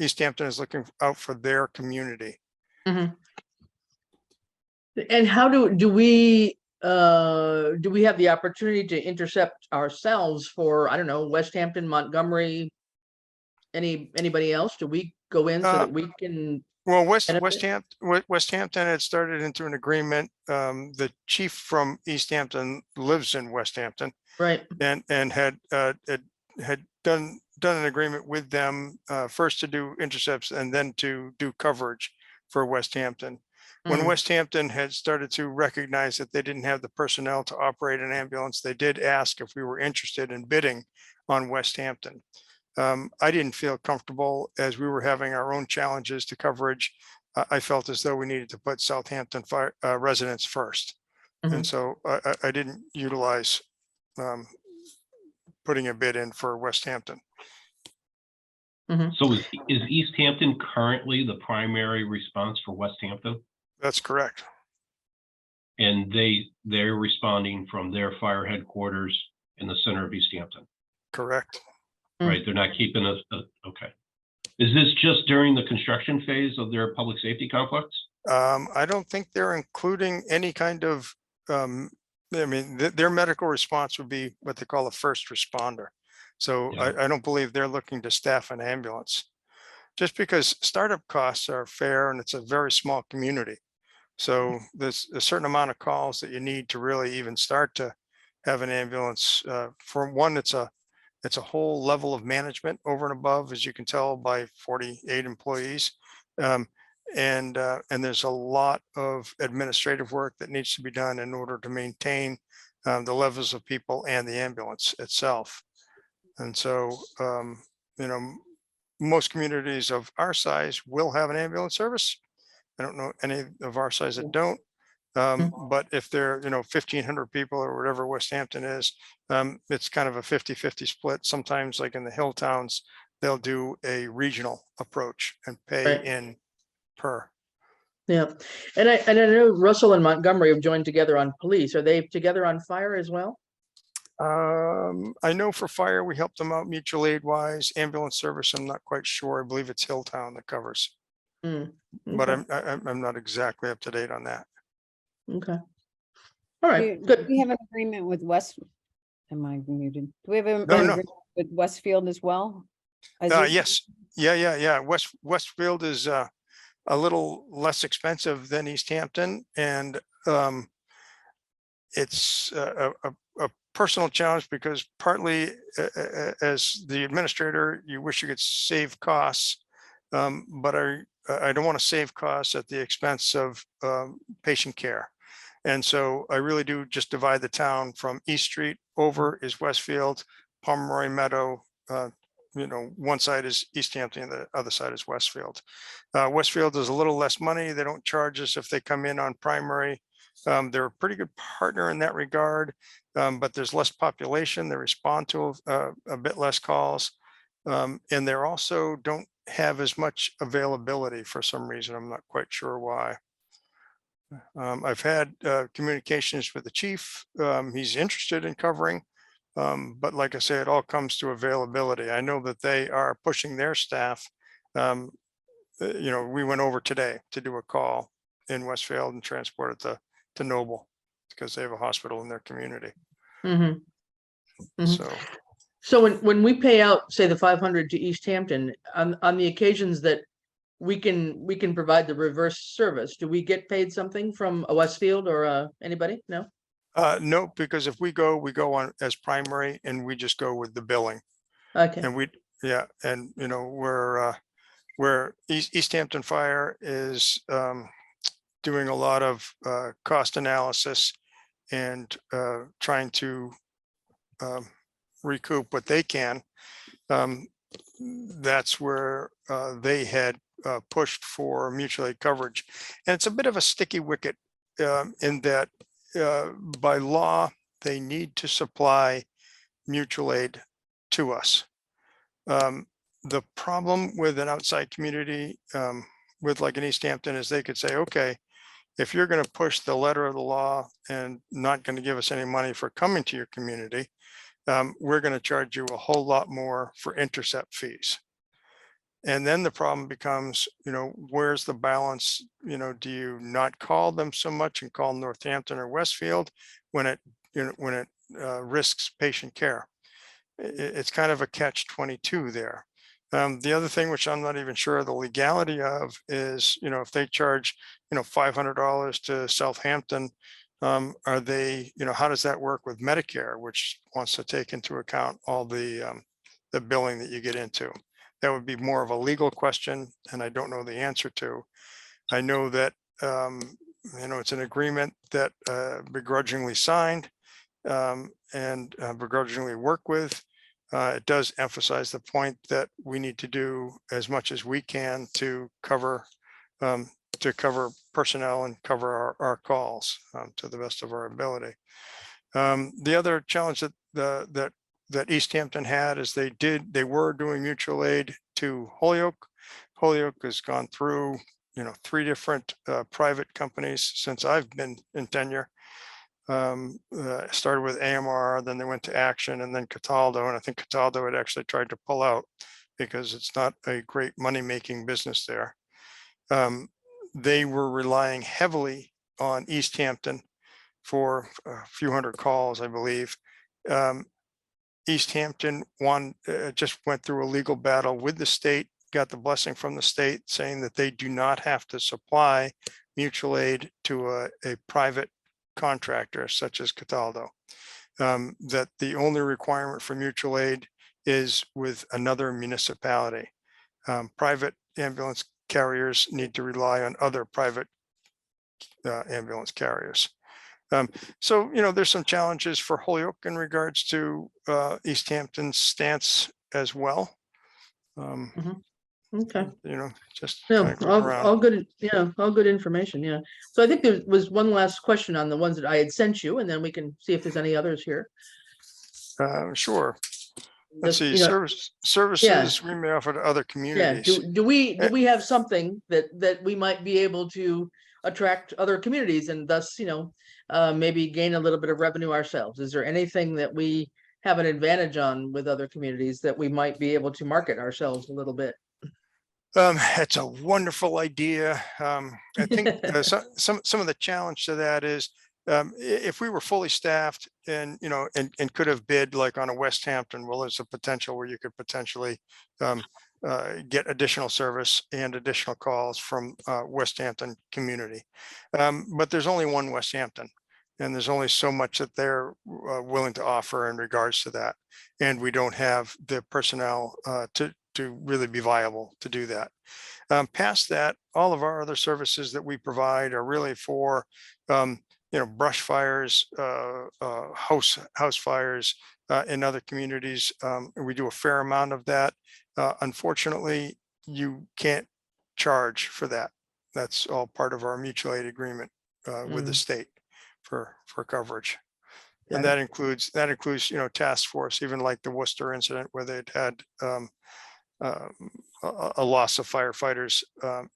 East Hampton is looking out for their community. And how do we have the opportunity to intercept ourselves for, I don't know, West Hampton, Montgomery, anybody else? Do we go in so that we can? Well, West Hampton had started into an agreement. The chief from East Hampton lives in West Hampton, right? And had done an agreement with them first to do intercepts and then to do coverage for West Hampton. When West Hampton had started to recognize that they didn't have the personnel to operate an ambulance, they did ask if we were interested in bidding on West Hampton. I didn't feel comfortable, as we were having our own challenges to coverage. I felt as though we needed to put Southampton residents first. And so I didn't utilize putting a bid in for West Hampton. So is East Hampton currently the primary response for West Hampton? That's correct. And they're responding from their fire headquarters in the center of East Hampton? Correct. Right, they're not keeping us, okay. Is this just during the construction phase of their public safety complex? I don't think they're including any kind of, their medical response would be what they call a first responder. So I don't believe they're looking to staff an ambulance, just because startup costs are fair and it's a very small community. So there's a certain amount of calls that you need to really even start to have an ambulance. For one, it's a whole level of management over and above, as you can tell, by 48 employees. And there's a lot of administrative work that needs to be done in order to maintain the levels of people and the ambulance itself. And so, you know, most communities of our size will have an ambulance service. I don't know any of our size that don't. But if they're, 1,500 people or whatever West Hampton is, it's kind of a 50-50 split. Sometimes like in the hill towns, they'll do a regional approach and pay Right. in per. Yeah, and I know Russell and Montgomery have joined together on police. Are they together on fire as well? I know for fire, we help them out mutual aid wise. Ambulance service, I'm not quite sure. I believe it's Hilltown that covers, Mm, but okay, I'm not exactly up to date on that. okay. All right, Do good. we have an agreement with West? Am I muted? Do we have an No, no. agreement with Westfield as well? Is there- Yes, yeah. Westfield is a little less expensive than East Hampton, and it's a personal challenge because partly as the administrator, you wish you could save costs, but I don't want to save costs at the expense of patient care. And so I really do just divide the town from East Street over is Westfield, Pomeroy Meadow. One side is East Hampton and the other side is Westfield. Westfield is a little less money. They don't charge us if they come in on primary. They're a pretty good partner in that regard, but there's less population. They respond to a bit less calls. And they're also don't have as much availability for some reason. I'm not quite sure why. I've had communications with the chief. He's interested in covering, but like I say, it all comes to availability. I know that they are pushing their staff. We went over today to do a call in Westfield and transport it to Noble because they have a hospital in their community. Mhm. So So when we pay out, say, the 500 to East Hampton, on the occasions that we can provide the reverse service, do we get paid something from a Westfield or anybody? No? no, because if we go on as primary and we just go with the billing. Okay, And where East Hampton Fire is doing a lot of cost analysis and trying to recoup what they can. That's where they had pushed for mutual aid coverage. And it's a bit of a sticky wicket in that by law, they need to supply mutual aid to us. The problem with an outside community with like an East Hampton is they could say, okay, if you're going to push the letter of the law and not going to give us any money for coming to your community, we're going to charge you a whole lot more for intercept fees. And then the problem becomes, where's the balance? Do you not call them so much and call Northampton or Westfield when it risks patient care? It's kind of a catch-22 there. The other thing, which I'm not even sure of the legality of, is if they charge $500 to Southampton, are they how does that work with Medicare, which wants to take into account all the billing that you get into? That would be more of a legal question, and I don't know the answer to. I know that it's an agreement that begrudgingly signed and begrudgingly work with. It does emphasize the point that we need to do as much as we can to cover personnel and cover our calls to the best of our ability. The other challenge that East Hampton had is they were doing mutual aid to Holyoke. Holyoke has gone through 3 different private companies since I've been in tenure. Started with AMR, then they went to Action, and then Cataldo. And I think Cataldo had actually tried to pull out because it's not a great money-making business there. They were relying heavily on East Hampton for a few hundred calls, I believe. East Hampton just went through a legal battle with the state, got the blessing from the state saying that they do not have to supply mutual aid to a private contractor such as Cataldo. That the only requirement for mutual aid is with another municipality. Private ambulance carriers need to rely on other private ambulance carriers. So, there's some challenges for Holyoke in regards to East Hampton's stance as well. Okay. Just No, kind of goes around. all good, yeah, all good information, yeah. So I think there was one last question on the ones that I had sent you, and then we can see if there's any others here. Sure. Let's Just, see, services we may offer to other yeah, communities. do we have something that we might be able to attract other communities and thus, maybe gain a little bit of revenue ourselves? Is there anything that we have an advantage on with other communities that we might be able to market ourselves a little bit? It's a wonderful idea. I think some of the challenge to that is if we were fully staffed and could have bid like on a West Hampton, well, there's a potential where you could potentially get additional service and additional calls from West Hampton community. But there's only one West Hampton, and there's only so much that they're willing to offer in regards to that. And we don't have the personnel to really be viable to do that. Past that, all of our other services that we provide are really for, brush fires, house fires in other communities. We do a fair amount of that. Unfortunately, you can't charge for that. That's all part of our mutual aid agreement with the state for coverage. And that includes, task force, even like the Worcester incident where they'd had a loss of firefighters,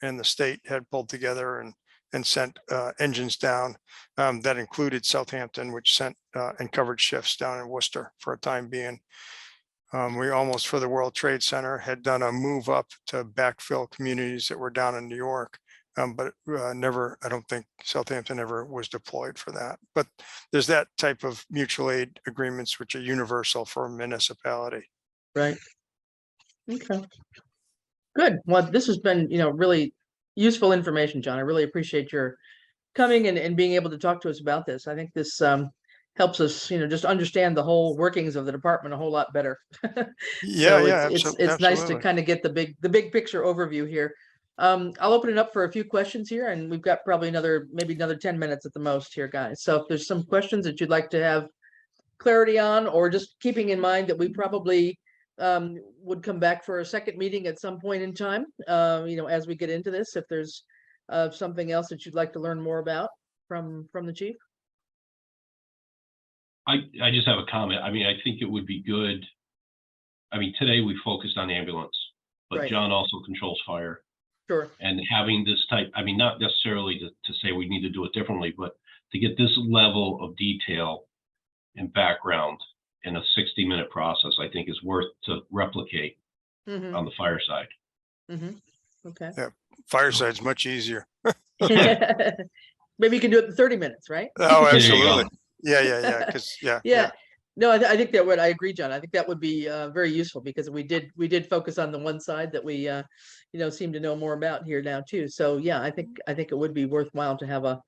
and the state had pulled together and sent engines down. That included Southampton, which sent and covered shifts down in Worcester for a time being. We almost, for the World Trade Center, had done a move up to backfill communities that were down in New York. But never, I don't think Southampton ever was deployed for that. But there's that type of mutual aid agreements, which are universal for a municipality. Right. Okay. Good. Well, this has been, really useful information, John. I really appreciate your coming and being able to talk to us about this. I think this helps us, just understand the whole workings of the department a whole lot better. Yeah, So it's nice to kind of get the big picture overview here. I'll open it up for a few questions here, and we've got probably maybe another 10 minutes at the most here, guys. So if there's some questions that you'd like to have clarity on, or just keeping in mind that we probably would come back for a second meeting at some point in time, as we get into this, if there's something else that you'd like to learn more about from the chief. I just have a comment. I mean, I think it would be good. I mean, today we focused on ambulance, but Right. John also controls fire. Sure. And having this type, I mean, not necessarily to say we need to do it differently, but to get this level of detail and background in a 60-minute process, I think is worth to replicate Mm-hmm. on the fire side. Mm-hmm. Okay. Fireside's much easier. Maybe you can do it in 30 minutes, right? Oh, There you go. absolutely. Yeah. Because Yeah. No, I think that I agree, John. I think that would be very useful, because we did focus on the one side that we seem to know more about here now too. So yeah, I think it would be worthwhile to have a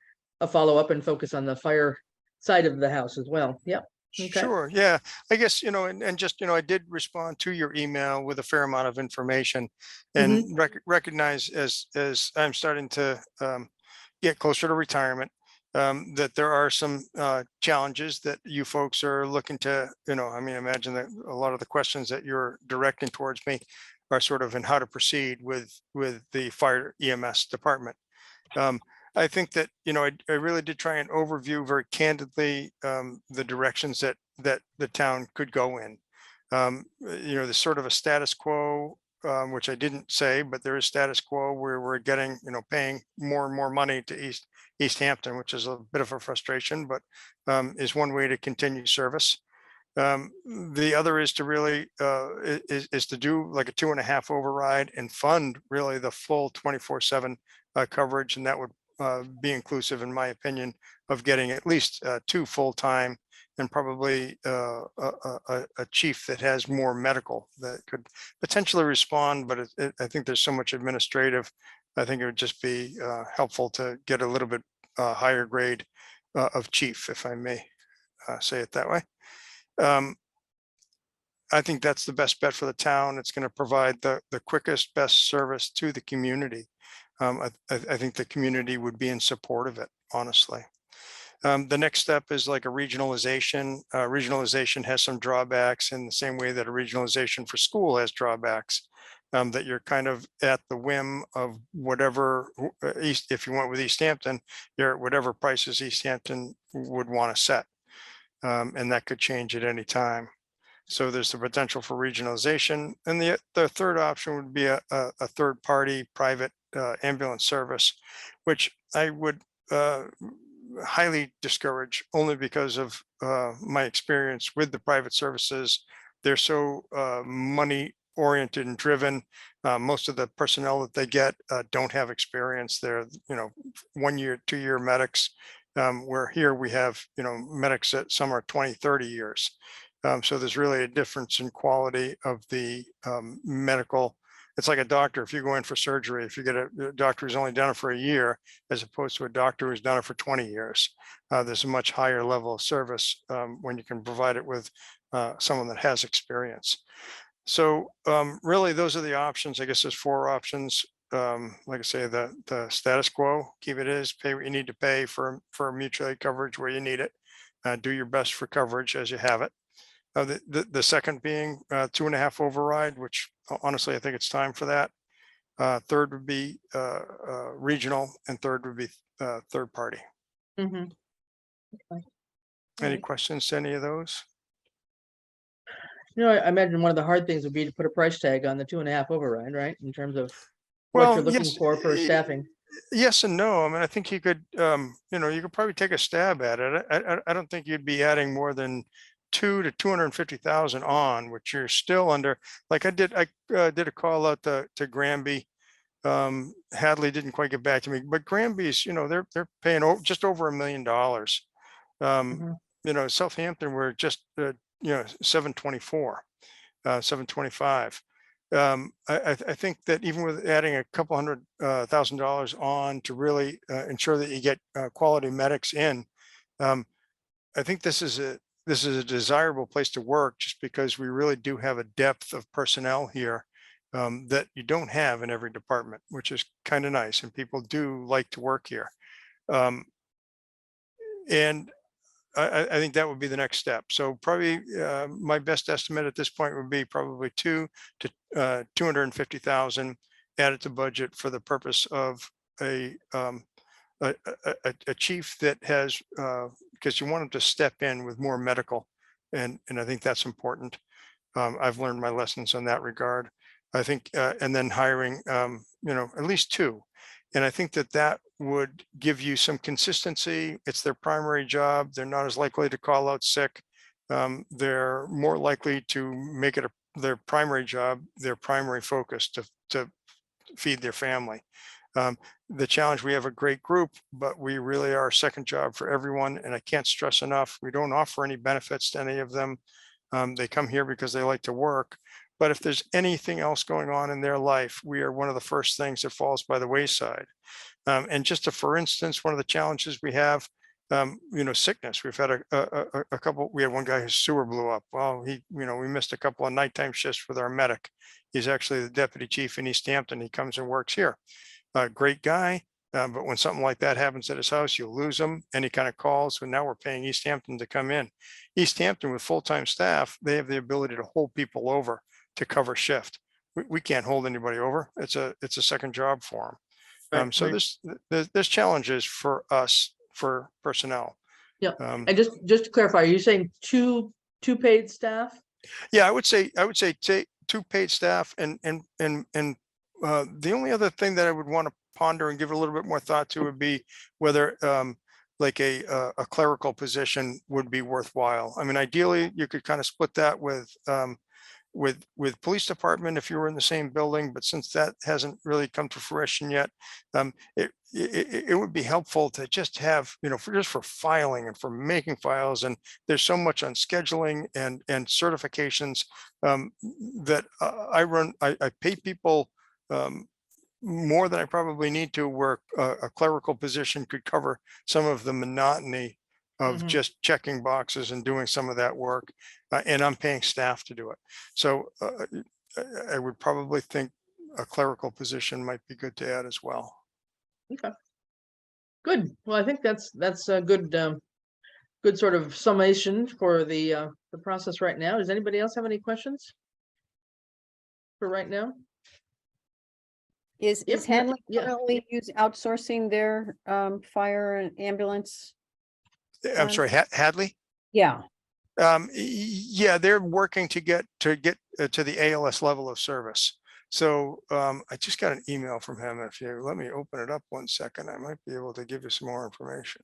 follow-up and focus on the fire side of the house as well. Yeah. Okay. Sure. Yeah. I guess, and just, I did respond to your email with a fair amount of information, and recognize as I'm starting to get closer to retirement, that there are some challenges that you folks are looking to, I mean, imagine that a lot of the questions that you're directing towards me are sort of in how to proceed with the fire EMS department. I think that, I really did try and overview very candidly the directions that the town could go in. There's sort of a status quo, which I didn't say, but there is status quo where we're getting, paying more and more money to East Hampton, which is a bit of a frustration, but is one way to continue service. The other is to really is to do like a 2.5 override and fund really the full 24/7 coverage, and that would be inclusive, in my opinion, of getting at least 2 full-time, and probably a chief that has more medical that could potentially respond. But I think there's so much administrative. I think it would just be helpful to get a little bit higher grade of chief, if I may say it that way. I think that's the best bet for the town. It's going to provide the quickest, best service to the community. I think the community would be in support of it, honestly. The next step is like a regionalization. Regionalization has some drawbacks in the same way that a regionalization for school has drawbacks. That you're kind of at the whim of whatever if you went with East Hampton, you're at whatever prices East Hampton would want to set. And that could change at any time. So there's the potential for regionalization. And the third option would be a third party private ambulance service, which I would highly discourage only because of my experience with the private services. They're so money oriented and driven. Most of the personnel that they get don't have experience. They're 1 year, 2 year medics. Where here we have medics that some are 20, 30 years. So there's really a difference in quality of the medical. It's like a doctor. If you go in for surgery, if you get a doctor who's only done it for a year, as opposed to a doctor who's done it for 20 years, there's a much higher level of service when you can provide it with someone that has experience. So really, those are the options. I guess there's 4 options. Like I say, the status quo, keep it is, pay what you need to pay for mutual aid coverage where you need it. Do your best for coverage as you have it. The second being 2.5 override, which honestly, I think it's time for that. Third would be regional, and third would be third party. Mhm. Okay. Any Right. questions to any of those? I imagine one of the hard things would be to put a price tag on the 2.5 override, right? In terms of what you're looking Yes, for staffing. yes and no. I mean, I think you could, you could probably take a stab at it. I don't think you'd be adding more than 2 to 250,000 on, which you're still under. Like I did a call out to Granby. Hadley didn't quite get back to me, but Granby's, they're paying just over $1 million. Mhm. Southampton, we're just 724, 725. I think that even with adding a couple $100,000 on to really ensure that you get quality medics in, I think this is a desirable place to work, just because we really do have a depth of personnel here that you don't have in every department, which is kind of nice, and people do like to work here. And I think that would be the next step. So probably my best estimate at this point would be probably 2 to 250,000 added to budget for the purpose of a chief that has, because you want him to step in with more medical, and I think that's important. I've learned my lessons in that regard. I think, and then hiring, at least 2. And I think that would give you some consistency. It's their primary job. They're not as likely to call out sick. They're more likely to make it their primary job, their primary focus to feed their family. The challenge, we have a great group, but we really are a second job for everyone. And I can't stress enough, we don't offer any benefits to any of them. They come here because they like to work. But if there's anything else going on in their life, we are one of the first things that falls by the wayside. And just for instance, one of the challenges we have, sickness. We've had a couple. We had one guy whose sewer blew up. Well, we missed a couple of nighttime shifts with our medic. He's actually the deputy chief in East Hampton. He comes and works here. Great guy. But when something like that happens at his house, you lose him. And he kind of calls. So now we're paying East Hampton to come in. East Hampton with full-time staff, they have the ability to hold people over to cover shift. We can't hold anybody over. It's a second job for them. Right, So right. there's challenges for us for personnel. Yeah. And just to clarify, are you saying two paid staff? Yeah, I would say take 2 paid staff, and the only other thing that I would want to ponder and give a little bit more thought to would be whether like a clerical position would be worthwhile. I mean, ideally, you could kind of split that with police department if you were in the same building, but since that hasn't really come to fruition yet, it would be helpful to just have, for filing and for making files. And there's so much on scheduling and certifications that I pay people more than I probably need to, where a clerical position could cover some of the monotony of Mhm. just checking boxes and doing some of that work. And I'm paying staff to do it. So I would probably think a clerical position might be good to add as well. Okay. Good. Well, I think that's a good good sort of summation for the process right now. Does anybody else have any questions for right now? Is Yep, Hanley yeah. currently outsourcing their fire and ambulance? I'm sorry, Hadley? Yeah, Yeah, they're working to get to the ALS level of service. So I just got an email from him. If you let me open it up 1 second, I might be able to give you some more information.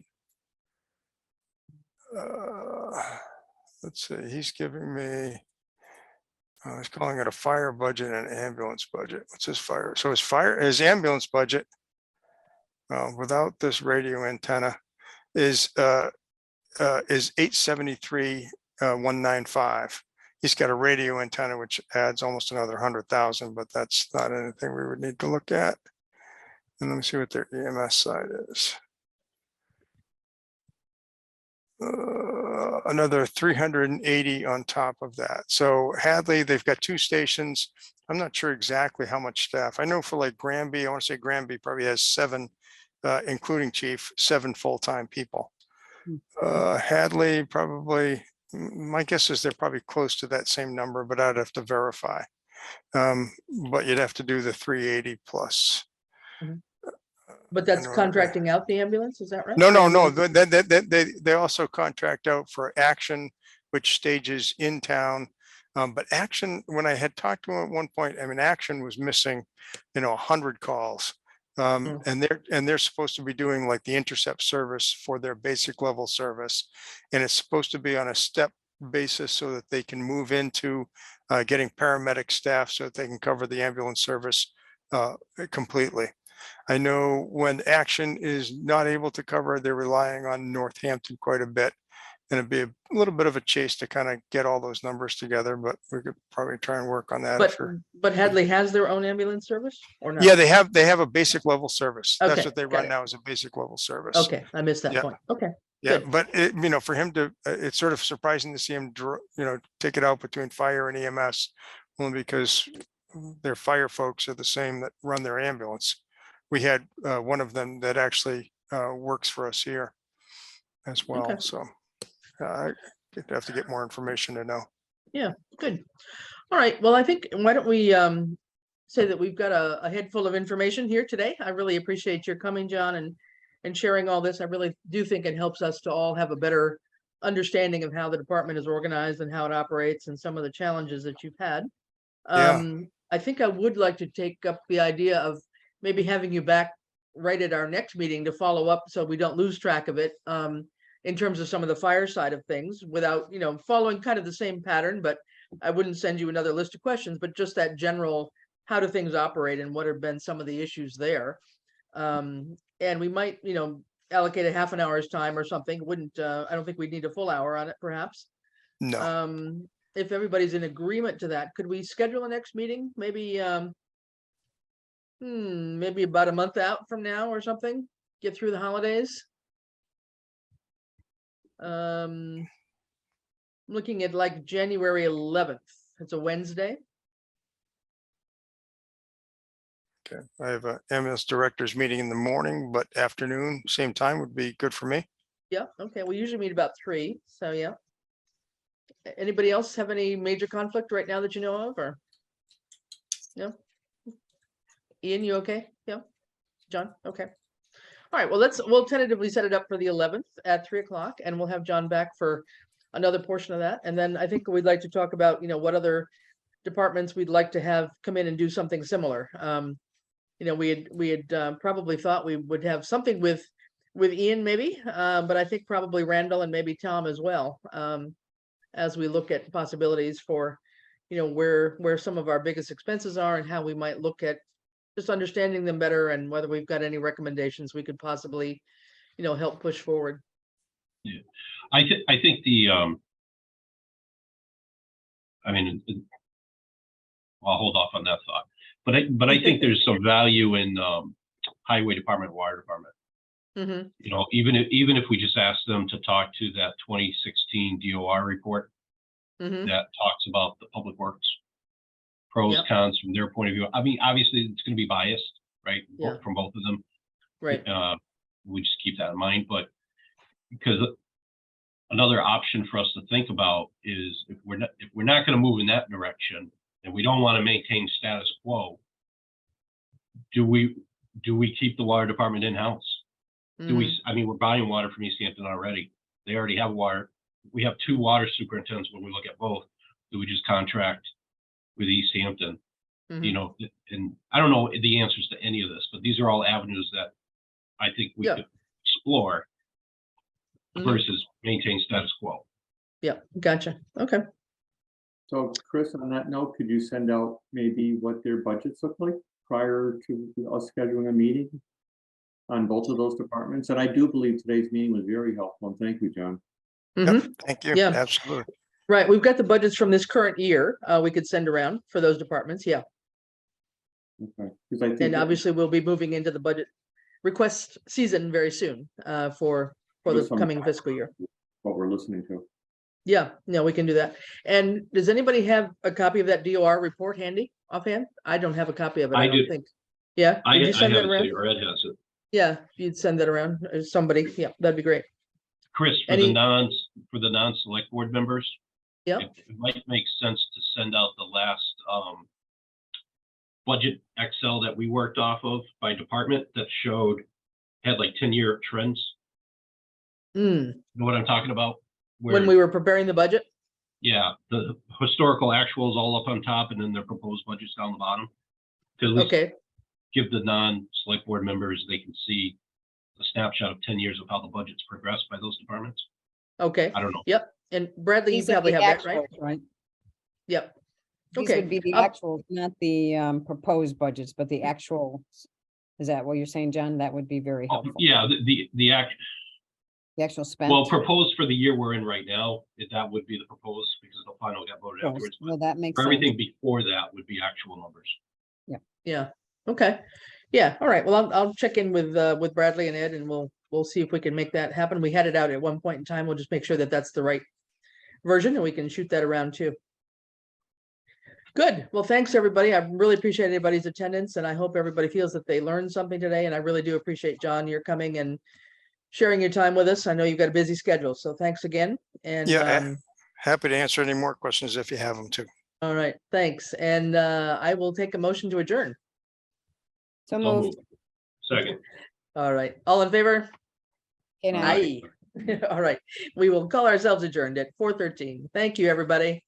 Let's see, he's giving me, he's calling it a fire budget and ambulance budget. What's his fire? So his ambulance budget without this radio antenna is 873,195. He's got a radio antenna which adds almost another 100,000, but that's not anything we would need to look at. And let me see what their EMS side is. Another 380 on top of that. So Hadley, they've got 2 stations. I'm not sure exactly how much staff. I know for like Granby, I want to say Granby probably has 7, including chief, 7 full-time people. Hadley probably, my guess is they're probably close to that same number, but I'd have to verify. But you'd have to do the 380 plus. But that's in order to- contracting out the ambulance, is that right? No, Or no, you no. mean- They also contract out for Action, which stages in town. But Action, when I had talked to him at one point, I mean, Action was missing, 100 calls. And they're supposed to be doing like the intercept service for their basic level service. And it's supposed to be on a step basis so that they can move into getting paramedic staff so that they can cover the ambulance service completely. I know when Action is not able to cover, they're relying on Northampton quite a bit. And it'd be a little bit of a chase to kind of get all those numbers together, but we could probably try and work on that. But Hadley has their own ambulance service or not? Yeah, they have a basic level service. That's Okay, what they got run it. now, is a basic level service. Okay, I missed that Yeah. point. Okay, Yeah, good. but for him to, it's sort of surprising to see him, take it out between fire and EMS, only because their fire folks are the same that run their ambulance. We had one of them that actually works for us here as well. Okay. So I have to get more information to know. Yeah, good. All right, well, I think, why don't we say that we've got a head full of information here today. I really appreciate your coming, John, and sharing all this. I really do think it helps us to all have a better understanding of how the department is organized and how it operates and some of the challenges that you've had. Yeah. I think I would like to take up the idea of maybe having you back right at our next meeting to follow up so we don't lose track of it. In terms of some of the fire side of things, without, following kind of the same pattern, but I wouldn't send you another list of questions, but just that general, how do things operate and what have been some of the issues there? And we might, allocate a half an hour's time or something. I don't think we'd need a full hour on it, perhaps. No. If everybody's in agreement to that, could we schedule a next meeting? Maybe, maybe about a month out from now or something, get through the holidays. Looking at like January 11th. It's a Wednesday. Okay. I have a ambulance directors meeting in the morning, but afternoon, same time would be good for me. Yeah, okay. We usually meet about 3, so yeah. Anybody else have any major conflict right now that you know of, or? No? Ian, you okay? Yeah. John, okay. All right, well, we'll tentatively set it up for the 11th at 3 o'clock, and we'll have John back for another portion of that. And then I think we'd like to talk about, what other departments we'd like to have come in and do something similar. We had probably thought we would have something with Ian maybe, but I think probably Randall and maybe Tom as well, as we look at possibilities for, where some of our biggest expenses are and how we might look at just understanding them better and whether we've got any recommendations we could possibly, help push forward. Yeah, I think I'll hold off on that thought, but I think there's some value in highway department, water department. Mm-hmm. Even if we just ask them to talk to that 2016 DOR report Mm-hmm. that talks about the public works pros, Yep. cons from their point of view. I mean, obviously it's going to be biased, right? Yeah. From both of them. Right. We just keep that in mind, but because another option for us to think about is if we're not going to move in that direction and we don't want to maintain status quo, do we keep the water department in-house? Do we, I mean, we're buying water from East Hampton already. They already have water. We have 2 water superintendents when we look at both. Do we just contract with East Hampton? You know, and I don't know the answers to any of this, but these are all avenues that I think we could explore versus maintain status quo. Yeah, gotcha. Okay. So Chris, on that note, could you send out maybe what their budgets look like prior to us scheduling a meeting on both of those departments? And I do believe today's meeting was very helpful. And thank you, John. Yep, thank you. Yeah. Absolutely. Right. We've got the budgets from this current year. We could send around for those departments. Yeah. Okay. Because I think And that- obviously we'll be moving into the budget request season very soon for the With some coming fiscal year. what we're listening to. Yeah, no, we can do that. And does anybody have a copy of that DOR report handy offhand? I don't have a copy of it. I I don't do. think. Yeah, I did you have send that it around? too, or Ed has it. Yeah, if you'd send that around, somebody, yeah, that'd be great. Chris, for Any- the non-select board members, Yeah, it might make sense to send out the last budget Excel that we worked off of by department that had like 10-year trends. Mm, You know what I'm talking about? when we were preparing the budget? Yeah, the historical actuals all up on top and then their proposed budgets down the bottom. To at least Okay, give the non-select board members, they can see a snapshot of 10 years of how the budget's progressed by those departments. okay, I don't know. yep. And Bradley, you These are probably the have that, right? actuals, right? Yep. These Okay, would be the I'll- actual, not the proposed budgets, but the actual. Is that what you're saying, John? That would be very helpful. Yeah, the act, The actual spend. well, proposed for the year we're in right now, that would be the proposed because the final got voted Yes, afterwards. Well, But that makes for sense. everything before that would be actual numbers. Yeah, okay. Yeah, all right. Well, I'll check in with Bradley and Ed and we'll see if we can make that happen. We had it out at one point in time. We'll just make sure that that's the right version and we can shoot that around too. Good. Well, thanks, everybody. I really appreciate anybody's attendance and I hope everybody feels that they learned something today. And I really do appreciate, John, your coming and sharing your time with us. I know you've got a busy schedule, so thanks again. And Yeah, happy to answer any more questions if you have them too. all right, thanks. And I will take a motion to adjourn. So So moved. moved. Second. All right, all in favor? Okay, now. Aye. All right, we will call ourselves adjourned at 4:13. Thank you, everybody.